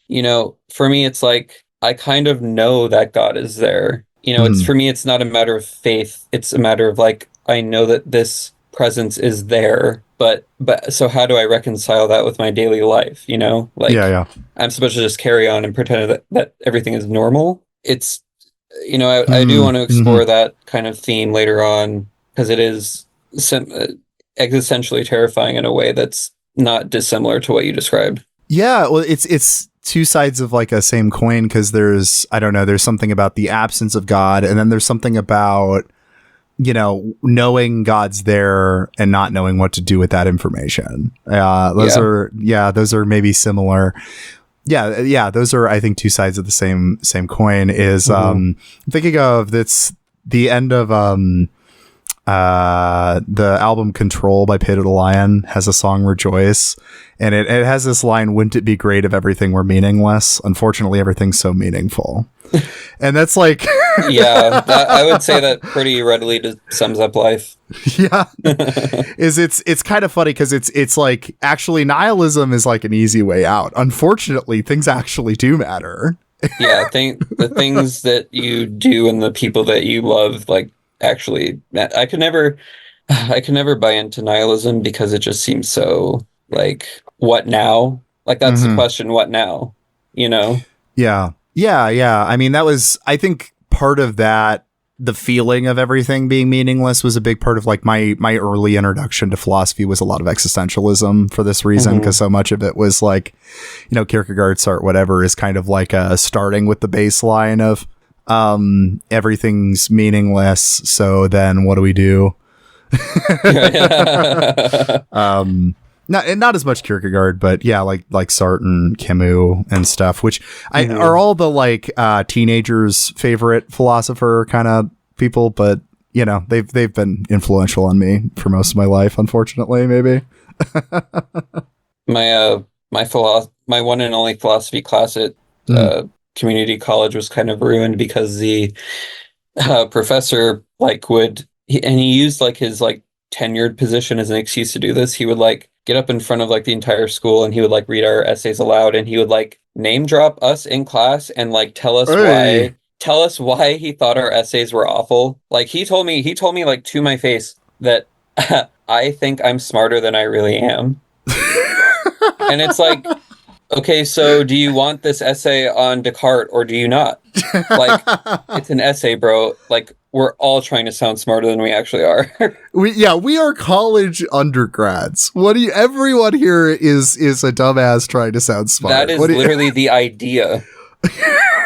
for me, it's like, I kind of know that God is there. It's for me, it's not a matter of faith. It's a matter of like, I know that this presence is there, but so how do I reconcile that with my daily life? I'm supposed to just carry on and pretend that everything is normal. It's, I do want to explore that kind of theme later on, because it is existentially terrifying in a way that's not dissimilar to what you described. Yeah, well, it's two sides of like a same coin, because there's something about the absence of God, and then there's something about knowing God's there and not knowing what to do with that information. Those are maybe similar. Yeah, those are, I think, two sides of the same coin. Is thinking of that's the end of the album Control by Pedro the Lion has a song Rejoice, and it has this line, "Wouldn't it be great if everything were meaningless? Unfortunately, everything's so meaningful." And that's like yeah, I would say that pretty readily sums up life. Yeah. It's kind of funny because it's like, actually nihilism is like an easy way out. Unfortunately, things actually do matter. Yeah, the things that you do and the people that you love, like, actually, I could never buy into nihilism because it just seems so like, what now? Like, that's the question, what now? Yeah. I mean, that was, I think, part of that, the feeling of everything being meaningless was a big part of like my early introduction to philosophy was a lot of existentialism for this reason, because so much of it was like, Kierkegaard's art, whatever, is kind of like starting with the baseline of everything's meaningless, so then what do we do? Not as much Kierkegaard, but yeah, like Sartre and Camus and stuff, which are all the like teenagers' favorite philosopher kind of people, but they've been influential on me for most of my life, unfortunately, maybe. My one and only philosophy class at community college was kind of ruined because the professor he used like his like tenured position as an excuse to do this. He would like get up in front of like the entire school and he would like read our essays aloud, and he would like name drop us in class and like tell us why he thought our essays were awful. Like, he told me like to my face that I think I'm smarter than I really am. And it's like, okay, so do you want this essay on Descartes or do you not? Like, it's an essay, bro. Like, we're all trying to sound smarter than we actually are. We are college undergrads. Everyone here is a dumbass trying to sound smart. That is literally the idea.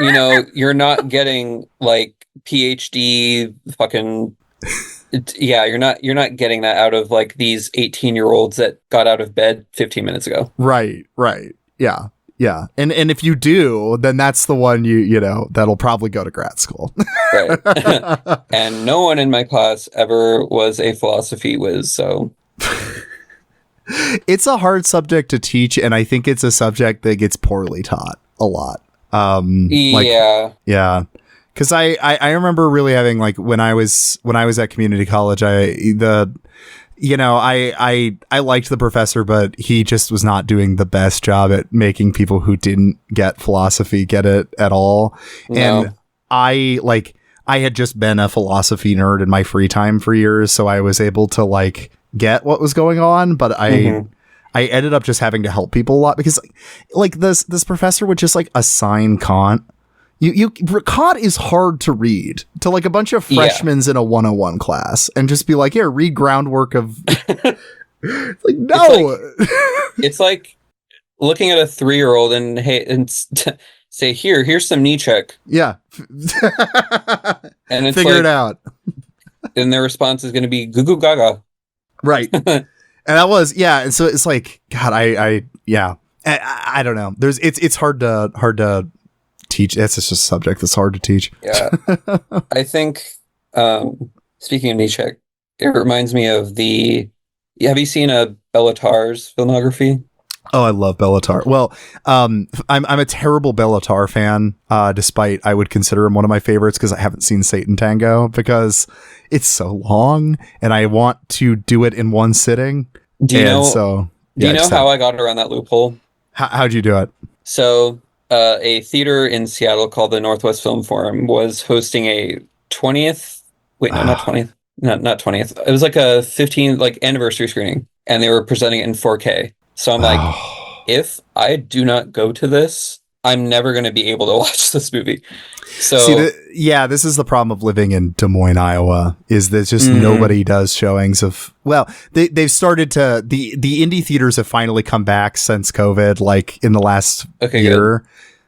You're not getting like PhD fucking you're not getting that out of like these 18-year-olds that got out of bed 15 minutes ago. Right. Yeah. And if you do, then that's the one that'll probably go to grad school. Right. And no one in my class ever was a philosophy whiz, so it's a hard subject to teach, and I think it's a subject that gets poorly taught a lot. Yeah. Because I remember really having, like, when I was at community college, I liked the professor, but he just was not doing the best job at making people who didn't get philosophy get it at all. No. And I had just been a philosophy nerd in my free time for years, so I was able to like get what was going on, but I ended up just having to help people a lot because like this professor would just like assign Kant. Kant is hard to read to like a bunch of freshmen in a 101 class and just be like, here, read groundwork of like, no. It's like looking at a 3-year-old and say, here's some Nietzsche. Yeah. And it's figure it out. And their response is going to be goo goo gaga. Right. And that was, yeah. And so it's like, God, I don't know. It's hard to teach. That's just a subject that's hard to teach. Yeah. I think, speaking of Nietzsche, it reminds me of have you seen Bella Tarr's filmography? Oh, I love Bella Tarr. Well, I'm a terrible Bella Tarr fan, despite I would consider him one of my favorites because I haven't seen Satan Tango because it's so long and I want to do it in one sitting. Do you know how I got around that loophole? How'd you do it? So a theater in Seattle called the Northwest Film Forum was hosting a 20th. Wait, no, not 20th. Not 20th. It was like a 15th anniversary screening, and they were presenting it in 4K. So I'm like, if I do not go to this, I'm never going to be able to watch this movie. So this is the problem of living in Des Moines, Iowa, is that just nobody does showings of, well, they've started to, the indie theaters have finally come back since COVID, like in the last year. Good.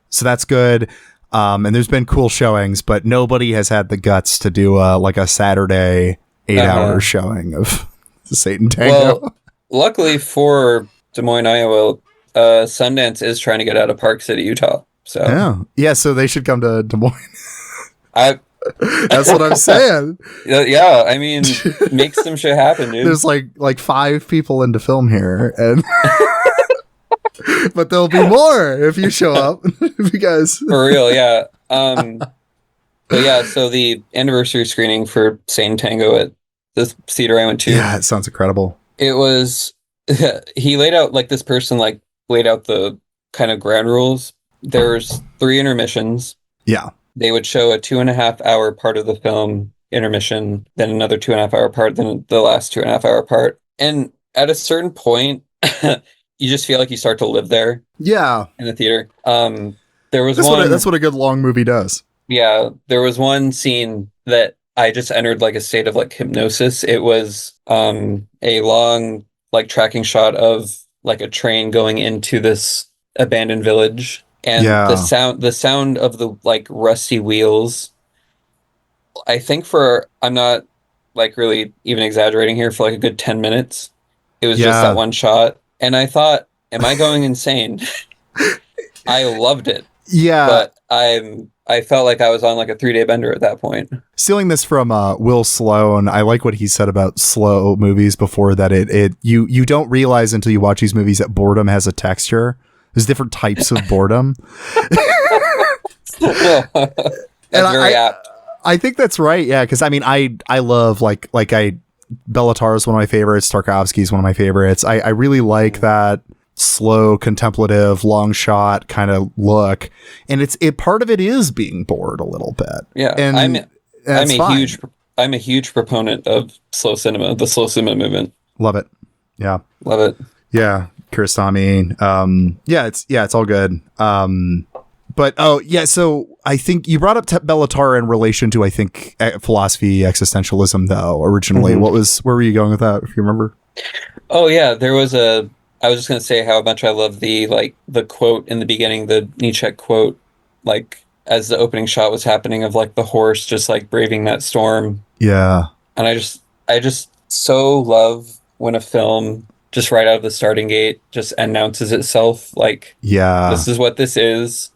So that's good. And there's been cool showings, but nobody has had the guts to do a Saturday 8-hour showing of Satan Tango. Well, luckily for Des Moines, Iowa, Sundance is trying to get out of Park City, Utah. So yeah, so they should come to Des Moines. That's what I'm saying. Yeah, I mean, make some shit happen, dude. There's like 5 people into film here, and but there'll be more if you show up. If you guys for real, yeah. But yeah, so the anniversary screening for Satan Tango at this theater I went to. Yeah, it sounds incredible. It was he laid out like this person like laid out the kind of ground rules. There's 3 intermissions. Yeah. They would show a 2.5-hour part of the film intermission, then another 2.5-hour part, then the last 2.5-hour part. And at a certain point, you just feel like you start to live there. Yeah. In the theater. There was that's what a good long movie does. Yeah. There was one scene that I just entered like a state of like hypnosis. It was a long like tracking shot of like a train going into this abandoned village. And the sound of the like rusty wheels, I think I'm not like really even exaggerating here, for like a good 10 minutes. It was just that one shot. And I thought, am I going insane? I loved it. Yeah. But I felt like I was on like a 3-day bender at that point. Stealing this from Will Sloan, I like what he said about slow movies before, that you don't realize until you watch these movies that boredom has a texture. There's different types of boredom. That's very apt. I think that's right. Yeah, because I mean, I love Bellatar is one of my favorites. Tarkovsky is one of my favorites. I really like that slow, contemplative, long shot kind of look, and part of it is being bored a little bit. Yeah, and I'm a huge proponent of slow cinema, the slow cinema movement. Love it. Yeah, love it. Yeah. Kurosami. It's all good. So I think you brought up Bellatar in relation to, I think, philosophy, existentialism, though, originally. Mm-hmm. Where were you going with that, if you remember? Oh yeah, I was just going to say how much I love the quote in the beginning, the Nietzsche quote, like as the opening shot was happening, of like the horse just like braving that storm. Yeah. And I just so love when a film just right out of the starting gate just announces itself like, this is what this is.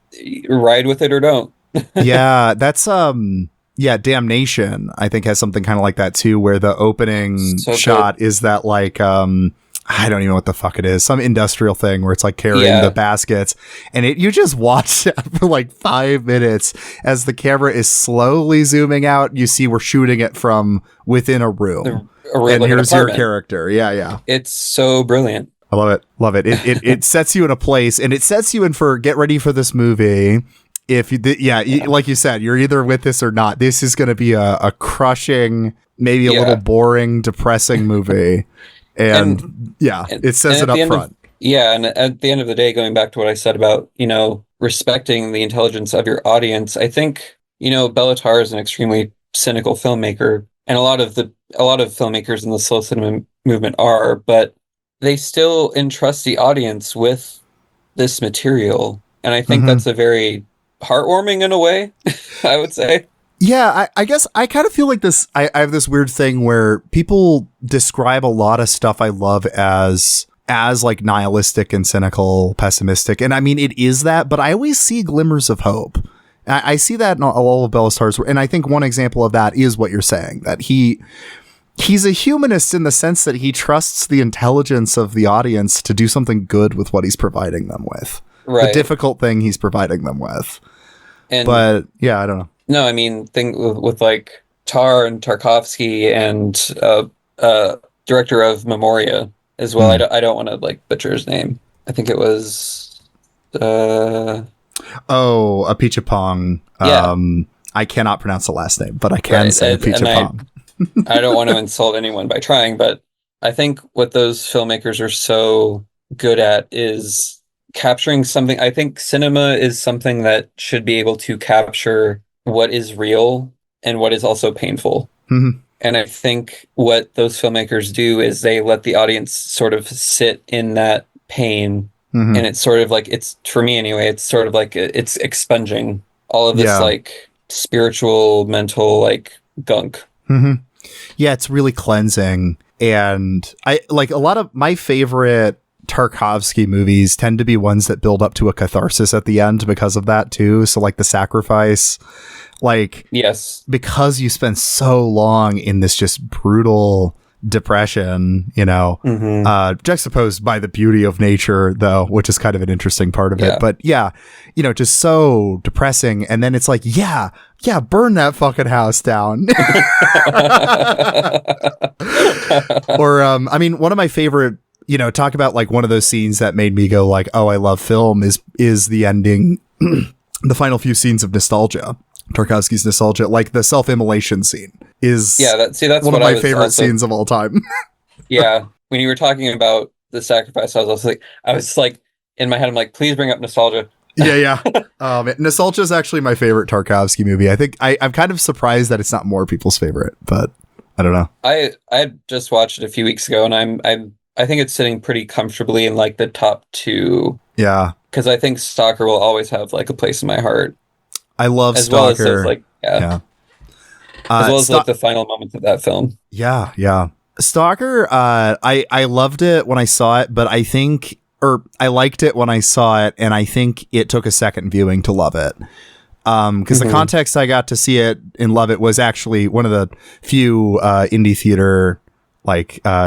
Ride with it or don't. Yeah, that's Damnation, I think, has something kind of like that too, where the opening shot is that like I don't even know what the fuck it is, some industrial thing where it's like carrying the baskets, and you just watch that for like 5 minutes as the camera is slowly zooming out. You see we're shooting it from within a room. And like here's your character. Yeah. It's so brilliant. I love it. It sets you in a place, and it sets you in for get ready for this movie. If like you said, you're either with this or not. This is going to be a crushing, maybe a little boring, depressing movie. And it says it up front. And at the end of the day, going back to what I said about, respecting the intelligence of your audience, I think, Bellatar is an extremely cynical filmmaker, and a lot of filmmakers in the slow cinema movement are, but they still entrust the audience with this material. And I think that's a very heartwarming in a way, I would say. Yeah, I guess I kind of feel like this. I have this weird thing where people describe a lot of stuff I love as like nihilistic and cynical, pessimistic. And I mean, it is that, but I always see glimmers of hope. I see that in all of Bellatar's, and I think one example of that is what you're saying, that he's a humanist in the sense that he trusts the intelligence of the audience to do something good with what he's providing them with. Right. The difficult thing he's providing them with. But yeah, I don't know. No, I mean, with like Tar and Tarkovsky and director of Memoria as well. I don't want to like butcher his name. I think it was Apichatpong. I cannot pronounce the last name, but I can say Apichatpong. I don't want to insult anyone by trying, but I think what those filmmakers are so good at is capturing something. I think cinema is something that should be able to capture what is real and what is also painful. Mm-hmm. And I think what those filmmakers do is they let the audience sort of sit in that pain. Mm-hmm. And it's sort of like, for me anyway, it's sort of like it's expunging all of this like spiritual, mental like gunk. Mm-hmm. Yeah, it's really cleansing. And I like a lot of my favorite Tarkovsky movies tend to be ones that build up to a catharsis at the end because of that too. So like The Sacrifice, like, Yes. because you spend so long in this just brutal depression, juxtaposed by the beauty of nature, though, which is kind of an interesting part of it. But yeah, just so depressing. And then it's like, yeah, burn that fucking house down. Or, one of my favorite, talk about like one of those scenes that made me go like, oh, I love film is the ending, the final few scenes of Nostalgia. Tarkovsky's Nostalgia, like the self-immolation scene is that's one of my favorite scenes of all time. Yeah. When you were talking about The Sacrifice, I was like in my head, I'm like, please bring up Nostalgia. Yeah. Nostalgia is actually my favorite Tarkovsky movie. I think I'm kind of surprised that it's not more people's favorite, but I don't know. I just watched it a few weeks ago, and I think it's sitting pretty comfortably in like the top 2. Yeah. Because I think Stalker will always have like a place in my heart. I love as Stalker. Well as those, like, as well as like the final moments of that film. Yeah. Stalker, I loved it when I saw it, but I liked it when I saw it, and I think it took a second viewing to love it. Because the context I got to see it and love it was actually one of the few indie theater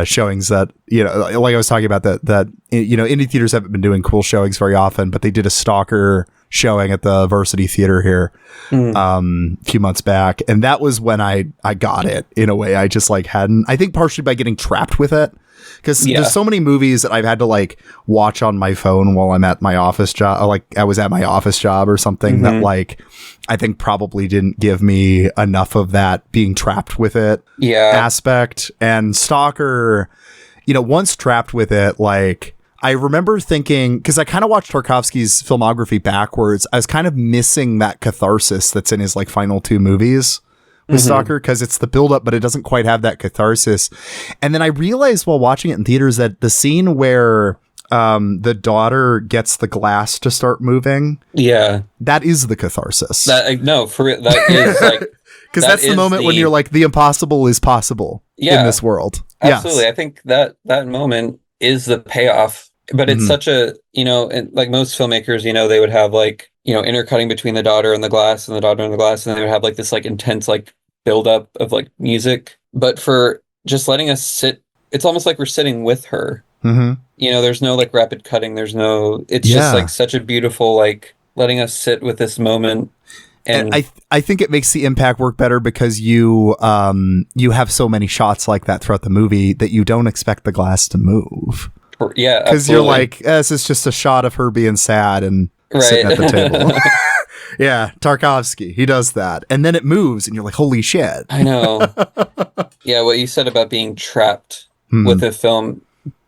showings that, like I was talking about that indie theaters haven't been doing cool showings very often, but they did a Stalker showing at the Varsity Theater here a few months back, and that was when I got it in a way I just like hadn't. I think partially by getting trapped with it, because there's so many movies that I've had to like watch on my phone while I'm at my office job, like I was at my office job or something, that like I think probably didn't give me enough of that being trapped with it aspect. And Stalker, once trapped with it, like I remember thinking, because I kind of watched Tarkovsky's filmography backwards, I was kind of missing that catharsis that's in his like final 2 movies with Stalker, because it's the buildup, but it doesn't quite have that catharsis. And then I realized while watching it in theaters that the scene where the daughter gets the glass to start moving, that is the catharsis. That is like, because that's the moment when you're like, the impossible is possible in this world. Absolutely. Yes. I think that moment is the payoff. But it's such a, like most filmmakers, they would have like, intercutting between the daughter and the glass and the daughter and the glass. And they would have like this like intense like buildup of like music. But for just letting us sit, it's almost like we're sitting with her. There's no like rapid cutting. It's just like such a beautiful, like letting us sit with this moment. And I think it makes the impact work better because you have so many shots like that throughout the movie that you don't expect the glass to move. Yeah, because you're like, this is just a shot of her being sad and sitting at the table. Yeah, Tarkovsky, he does that, and then it moves, and you're like, holy shit! I know. Yeah, what you said about being trapped with a film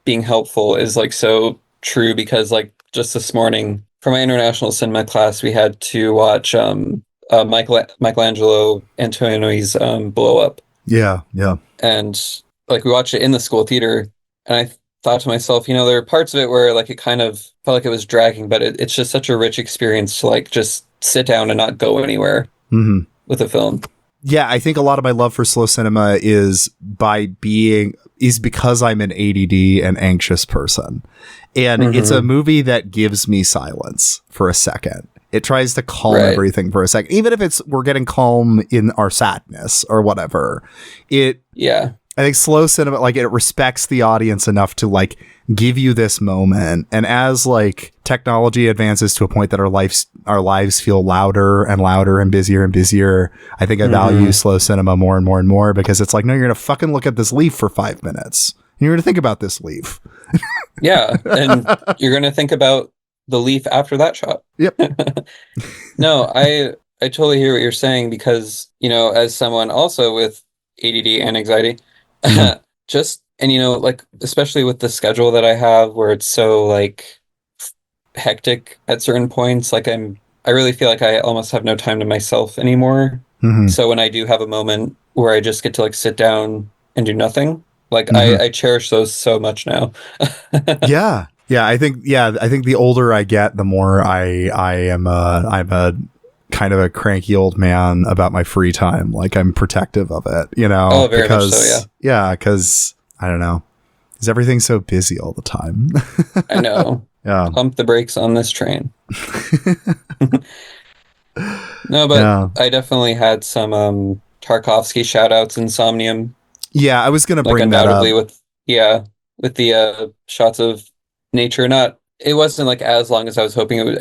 being helpful is like so true, because like just this morning for my international cinema class, we had to watch Michelangelo Antonioni's Blow Up. Yeah, and like we watched it in the school theater, and I thought to myself, there are parts of it where like it kind of felt like it was dragging, but it's just such a rich experience to like just sit down and not go anywhere with a film. Yeah, I think a lot of my love for slow cinema is because I'm an ADD and anxious person. And it's a movie that gives me silence for a second. It tries to calm everything for a second. Even if we're getting calm in our sadness or whatever. I think slow cinema, like it respects the audience enough to like give you this moment. And as like technology advances to a point that our lives feel louder and louder and busier, I think I value slow cinema more and more and more, because it's like, no, you're going to fucking look at this leaf for 5 minutes. And you're going to think about this leaf. Yeah. And you're going to think about the leaf after that shot. Yep. No, I totally hear what you're saying, because, as someone also with ADD and anxiety, like, especially with the schedule that I have where it's so like hectic at certain points, like I really feel like I almost have no time to myself anymore. So when I do have a moment where I just get to like sit down and do nothing, like I cherish those so much now. Yeah. I think the older I get, the more I'm a kind kind of a cranky old man about my free time. Like I'm protective of it, you know, Oh, very much so, yeah, because I don't know, because everything's so busy all the time. I know. Yeah. Pump the brakes on this train. No, but Yeah. I definitely had some Tarkovsky shout outs in Somnium. Yeah, I was gonna Like bring that up. undoubtedly with the shots of nature. Not it wasn't like as long as I was hoping it would,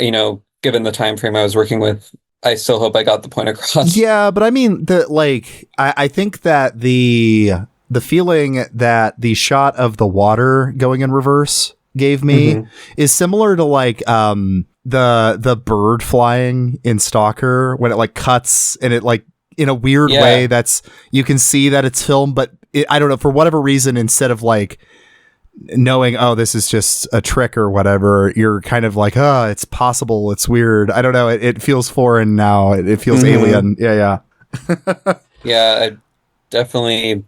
given the time frame I was working with. I still hope I got the point across. Yeah, but I mean I think that the feeling that the shot of the water going in reverse gave me is similar to like the bird flying in Stalker when it like cuts and it like in a weird way that's you can see that it's filmed, but I don't know, for whatever reason, instead of like knowing, oh, this is just a trick or whatever, you're kind of like, oh, it's possible, it's weird. I don't know, it feels foreign now. It feels alien. Yeah. Yeah, I definitely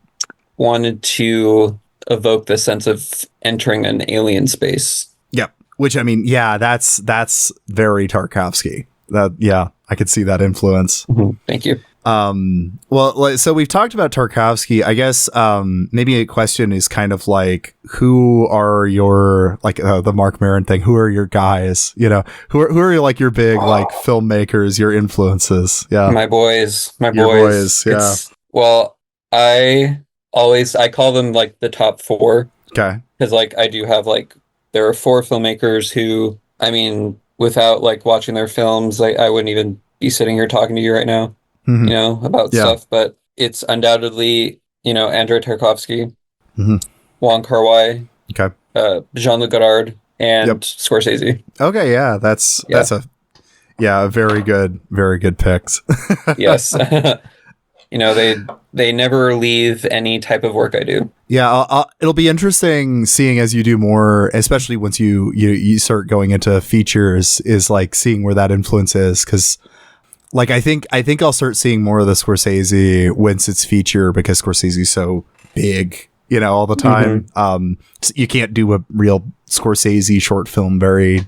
wanted to evoke the sense of entering an alien space. Yep. Which, I mean, yeah, that's very Tarkovsky. I could see that influence. Thank you. Well, so we've talked about Tarkovsky. I guess maybe a question is kind of like, who are your, like the Mark Maron thing, who are your guys, you know, who are like your big like filmmakers, your influences? Yeah. My boys. Yeah. Well, I call them like the top four. Okay. Because like I do have like, there are four filmmakers who, I mean, without like watching their films, like I wouldn't even be sitting here talking to you right now. About stuff, but it's undoubtedly, Andrei Tarkovsky, Wong Kar-wai, okay, Jean-Luc Godard, and Scorsese. Okay, yeah, that's a very good picks. Yes. They never leave any type of work I do. Yeah, it'll be interesting seeing as you do more, especially once you start going into features, is like seeing where that influence is, because like I think I'll start seeing more of the Scorsese once it's feature, because Scorsese's so big, all the time. You can't do a real Scorsese short film very,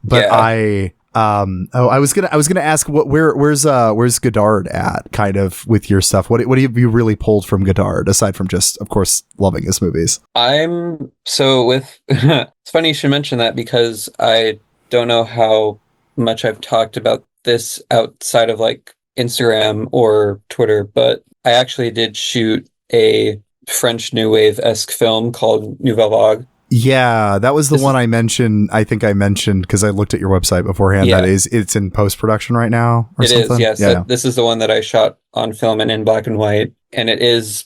but I was gonna ask where's Godard at, kind of, with your stuff? What have you really pulled from Godard, aside from just, of course, loving his movies? It's funny you should mention that, because I don't know how much I've talked about this outside of like Instagram or Twitter, but I actually did shoot a French New Wave-esque film called Nouvelle Vague. Yeah, that was the one I mentioned. I think I mentioned because I looked at your website beforehand. Yeah. It's in post-production right now, or something? Is, yes. Yeah. This is the one that I shot on film and in black and white, and it is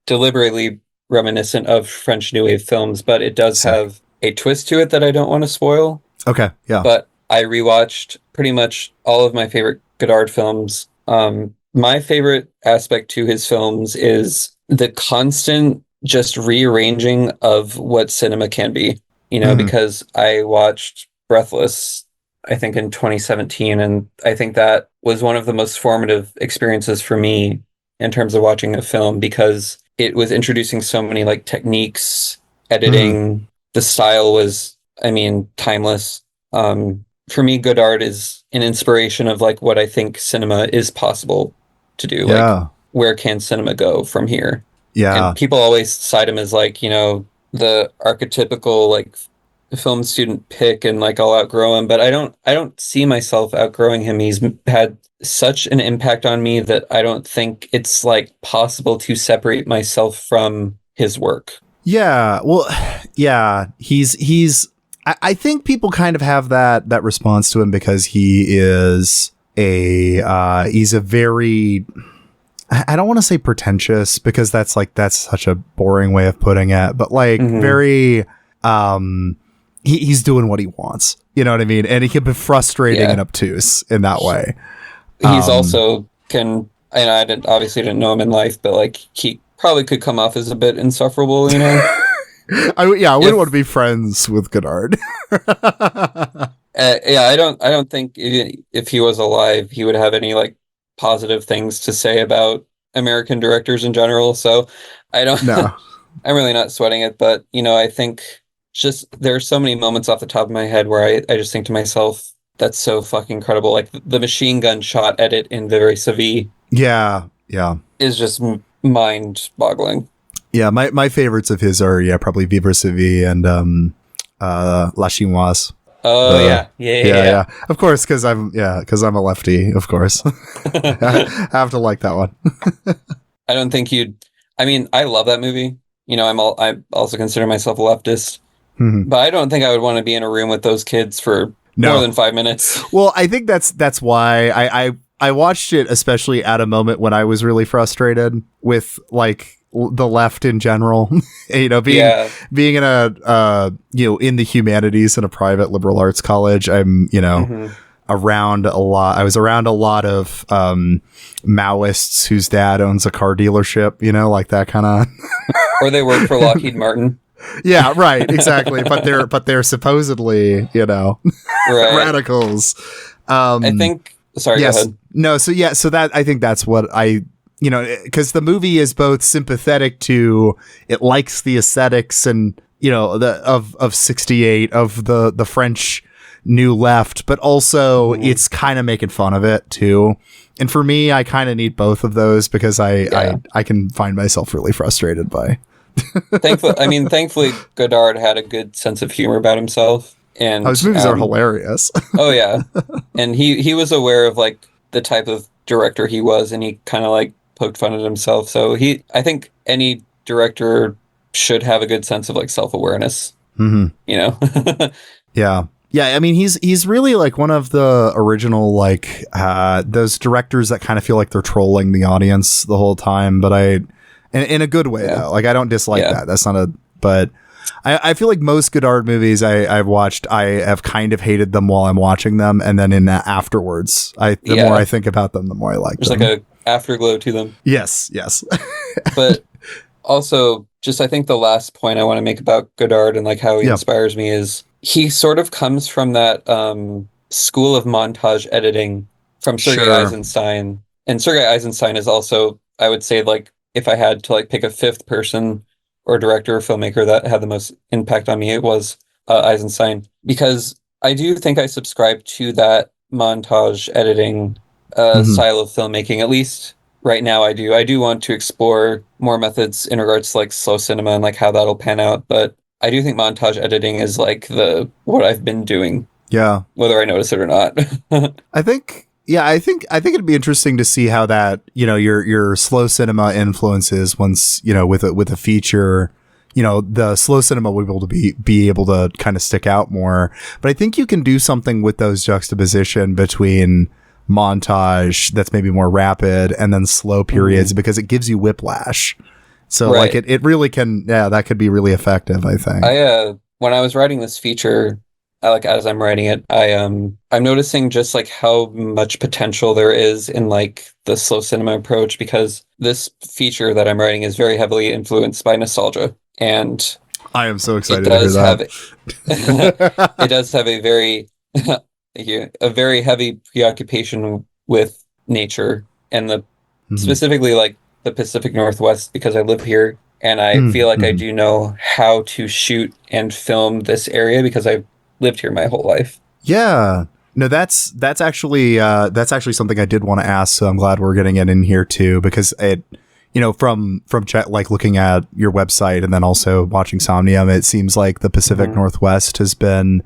deliberately reminiscent of French New Wave films, but it does have a twist to it that I don't want to spoil. Okay, yeah. But I rewatched pretty much all of my favorite Godard films. My favorite aspect to his films is the constant just rearranging of what cinema can be, because I watched Breathless, I think in 2017, and I think that was one of the most formative experiences for me in terms of watching a film, because it was introducing so many like techniques, editing. The style was, timeless. For me, Godard is an inspiration of like what I think cinema is possible to do. Yeah. Like, where can cinema go from here? Yeah. And people always cite him as like, the archetypical like film student pick, and like I'll outgrow him, but I don't see myself outgrowing him. He's had such an impact on me that I don't think it's like possible to separate myself from his work. Yeah. Well, yeah, I think people kind of have that response to him because he is he's a very, I don't want to say pretentious, because that's such a boring way of putting it, but like very, he's doing what he wants, you know what I mean? And he can be frustrating and obtuse in that way. He's also and I obviously didn't know him in life, but like he probably could come off as a bit insufferable, I wouldn't want to be friends with Godard. I don't think if he was alive, he would have any like positive things to say about American directors in general. So I don't know. I'm really not sweating it, but I think just there are so many moments off the top of my head where I just think to myself, that's so fucking incredible. Like the machine gun shot edit in Vivre Sa Vie Yeah, yeah. is just mind-boggling. Yeah, my favorites of his are probably Vivre Sa Vie and La Chinoise. Oh yeah. Of course, because I'm a lefty. Of course, I have to like that one. I don't think you'd. I mean, I love that movie. You know, I also consider myself a leftist, but I don't think I would want to be in a room with those kids for more than 5 minutes. Well, I think that's why I watched it, especially at a moment when I was really frustrated with like the left in general. You know, being in a in the humanities in a private liberal arts college, I'm around a lot. I was around a lot of Maoists whose dad owns a car dealership, like that kind of. Or they work for Lockheed Martin. Yeah, right, exactly. But they're supposedly, radicals. I think. Sorry, yes, go ahead. No, so that I think that's what because the movie is both sympathetic to, it likes the aesthetics and of 68, of the French New Left, but also it's kind of making fun of it too. And for me, I kind of need both of those because I can find myself really frustrated by. Thankfully, Godard had a good sense of humor about himself, and his movies are hilarious. Oh yeah, and he was aware of like the type of director he was, and he kind of like poked fun at himself. So I think any director should have a good sense of like self-awareness. Mm-hmm. Yeah. I mean, he's really like one of the original like those directors that kind of feel like they're trolling the audience the whole time, but in a good way though. Like I don't dislike that. That's not but I feel like most Godard movies I've watched, I have kind of hated them while I'm watching them, and then afterwards, the more I think about them, the more I like them. There's like a afterglow to them. Yes. But also, just I think the last point I want to make about Godard and like how he inspires me is he sort of comes from that school of montage editing from Sergei Eisenstein. And Sergei Eisenstein is also, I would say, like, if I had to like pick a fifth person or director or filmmaker that had the most impact on me, it was Eisenstein. Because I do think I subscribe to that montage editing style of filmmaking, at least right now. I do want to explore more methods in regards to like slow cinema and like how that'll pan out, but I do think montage editing is like what I've been doing. Yeah. Whether I notice it or not. I think it'd be interesting to see how that, your slow cinema influences once, with a feature, the slow cinema will be able to be able to kind of stick out more. But I think you can do something with those juxtaposition between montage that's maybe more rapid and then slow periods because it gives you whiplash. So like it really can, that could be really effective, I think. When I was writing this feature, as I'm writing it, I'm noticing just like how much potential there is in like the slow cinema approach, because this feature that I'm writing is very heavily influenced by nostalgia. And I am so excited to hear that. It does have a very a very heavy preoccupation with nature and specifically like the Pacific Northwest, because I live here and I feel like I do know how to shoot and film this area because I've lived here my whole life. Yeah. No, that's actually something I did want to ask. So I'm glad we're getting it in here too, because it, from chat, like looking at your website and then also watching Somnium, it seems like the Pacific Northwest has been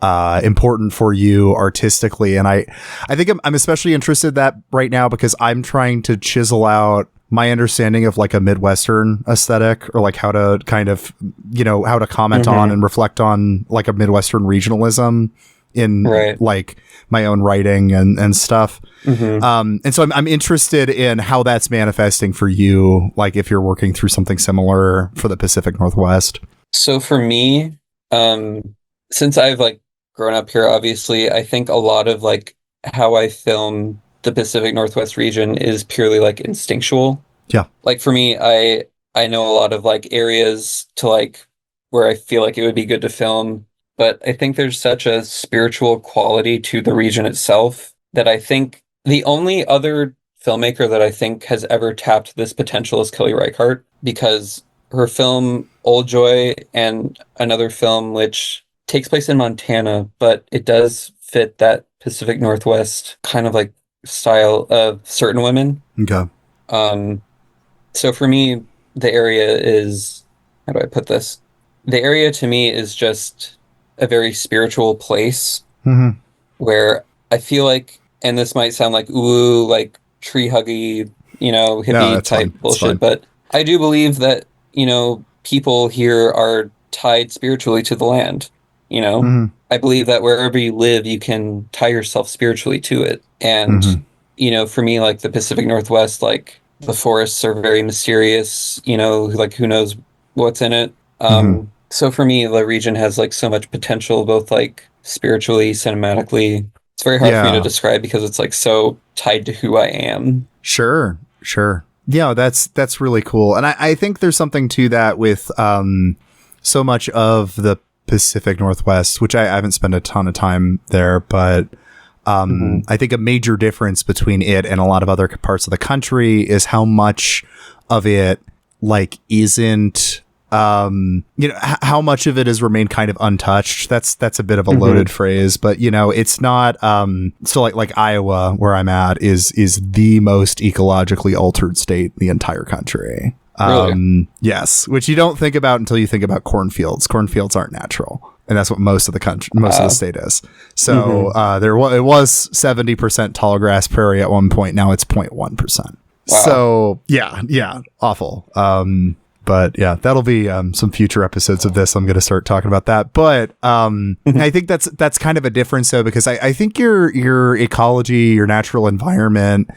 important for you artistically. And I think I'm especially interested in that right now because I'm trying to chisel out my understanding of like a Midwestern aesthetic, or like how to kind of, how to comment on and reflect on like a Midwestern regionalism in like my own writing and stuff. And so I'm interested in how that's manifesting for you, like if you're working through something similar for the Pacific Northwest. So for me, since I've like grown up here, obviously, I think a lot of like how I film the Pacific Northwest region is purely like instinctual. Yeah. Like for me, I know a lot of like areas to like where I feel like it would be good to film, but I think there's such a spiritual quality to the region itself that I think the only other filmmaker that I think has ever tapped this potential is Kelly Reichardt, because her film Old Joy and another film which takes place in Montana, but it does fit that Pacific Northwest kind of like style of certain women. Okay. So for me, the area is, how do I put this? The area to me is just a very spiritual place Mm-hmm. where I feel like, and this might sound like ooh, like tree huggy, No, hippie that's fine. type It's fine. bullshit, but I do believe that, people here are tied spiritually to the land. Mm-hmm. I believe that wherever you live, you can tie yourself spiritually to it. And, Mm-hmm. for me, like the Pacific Northwest, like the forests are very mysterious, like who knows what's in it. Mm-hmm. So for me, the region has like so much potential, both like spiritually, cinematically. It's very hard for me to Yeah. describe because it's like so tied to who I am. Sure. Sure. Yeah, that's really cool. And I think there's something to that with so much of the Pacific Northwest, which I haven't spent a ton of time there, but I think a major difference between it and a lot of other parts of the country is how much of it like isn't how much of it has remained kind of untouched. That's a bit of a loaded phrase, but it's not so like Iowa, where I'm at, is the most ecologically altered state in the entire country. Really? Yes, which you don't think about until you think about cornfields. Cornfields aren't natural, and that's what most of the country, most of the state is. So it was 70% tall grass prairie at one point. Now it's 0.1%. Wow. So yeah, awful. But yeah, that'll be some future episodes of this. I'm going to start talking about that. But I think that's kind of a difference, though, because I think your ecology, your natural environment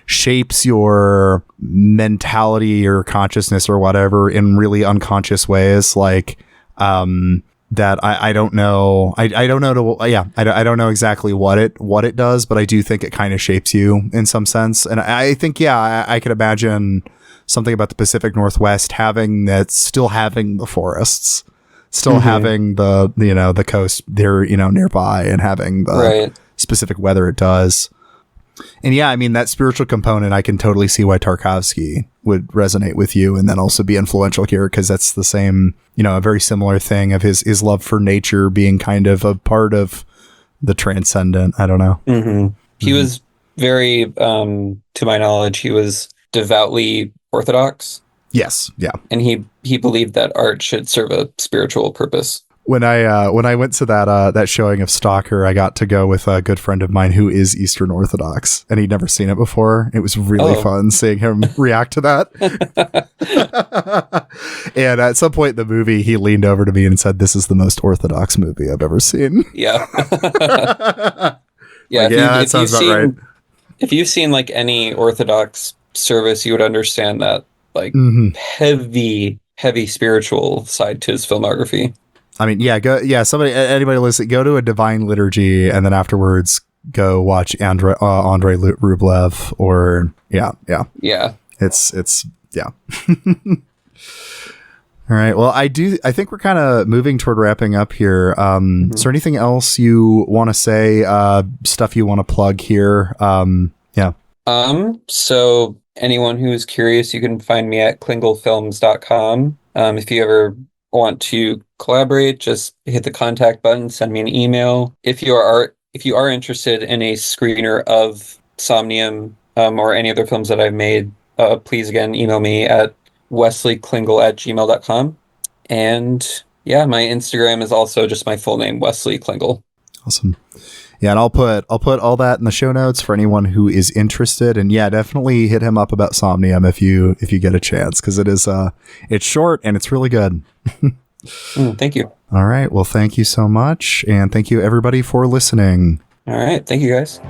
shapes your mentality, your consciousness, or whatever in really unconscious ways. Like that I don't know. I don't know. I don't know exactly what it does, but I do think it kind of shapes you in some sense. And I think I could imagine something about the Pacific Northwest still having the forests, still having the coast there, nearby, and having the specific weather it does. And yeah, I mean, that spiritual component, I can totally see why Tarkovsky would resonate with you and then also be influential here, because that's the same, a very similar thing of his love for nature being kind of a part of the transcendent. I don't know. He was very, to my knowledge, he was devoutly Orthodox. Yes. Yeah. And he believed that art should serve a spiritual purpose. When I went to that showing of Stalker, I got to go with a good friend of mine who is Eastern Orthodox, and he'd never seen it before. It was really fun seeing him react to that. And at some point in the movie, he leaned over to me and said, "This is the most Orthodox movie I've ever seen." Yeah. That sounds about right. If you've seen like any Orthodox service, you would understand that like heavy spiritual side to his filmography. I mean, anybody listen, go to a Divine Liturgy and then afterwards go watch Andrei Rublev or yeah. It's All right. Well, I think we're kind of moving toward wrapping up here. Is there anything else you want to say? Stuff you want to plug here? So anyone who's curious, you can find me at klingelefilms.com. If you ever want to collaborate, just hit the contact button, send me an email. If you are interested in a screener of Somnium or any other films that I've made, please again email me at wesleyklingele@gmail.com. And yeah, my Instagram is also just my full name, Wesley Klingele. Awesome. Yeah, and I'll put all that in the show notes for anyone who is interested. And yeah, definitely hit him up about Somnium if you get a chance, because it is it's short and it's really good. Thank you. All right. Well, thank you so much, and thank you everybody for listening. All right. Thank you, guys.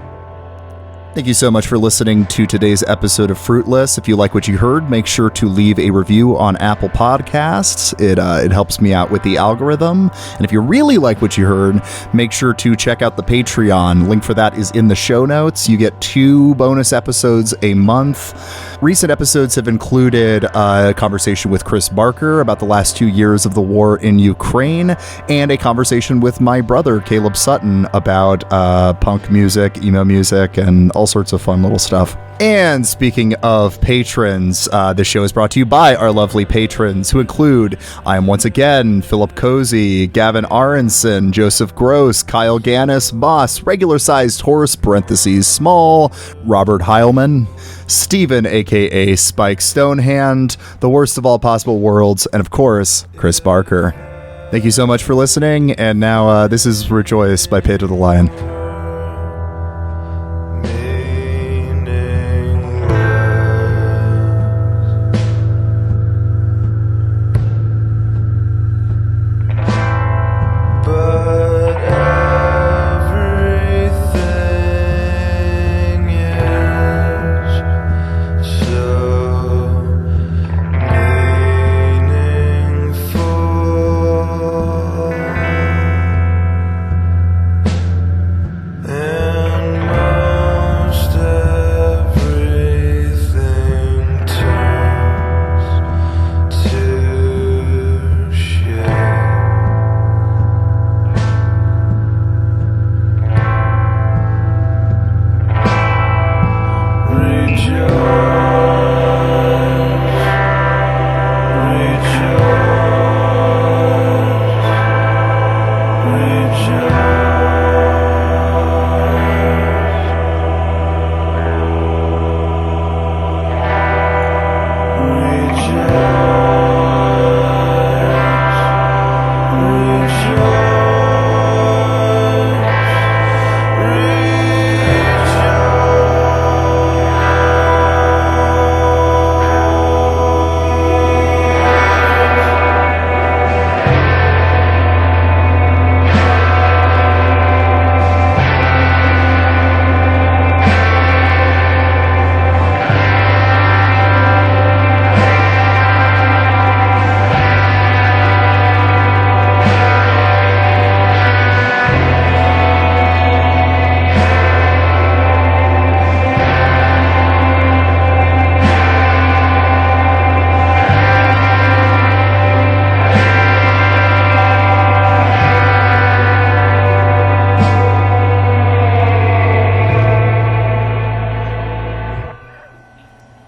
Thank you so much for listening to today's episode of Fruitless. If you like what you heard, make sure to leave a review on Apple Podcasts. It helps me out with the algorithm. And if you really like what you heard, make sure to check out the Patreon. Link for that is in the show notes. You get 2 bonus episodes a month. Recent episodes have included a conversation with Chris Barker about the last 2 years of the war in Ukraine, and a conversation with my brother, Caleb Sutton, about punk music, emo music, and all sorts of fun little stuff. And speaking of patrons, this show is brought to you by our lovely patrons, who include, I am once again, Philip Cozzi, Gavin Aronson, Joseph Gross, Kyle Gannis, Moss, Regular-Sized Horse, parentheses, Small, Robert Heilman, Steven, aka Spike Stonehand, The Worst of All Possible Worlds, and of course, Chris Barker. Thank you so much for listening, and now this is Rejoice by Pedro the Lion. Rejoice.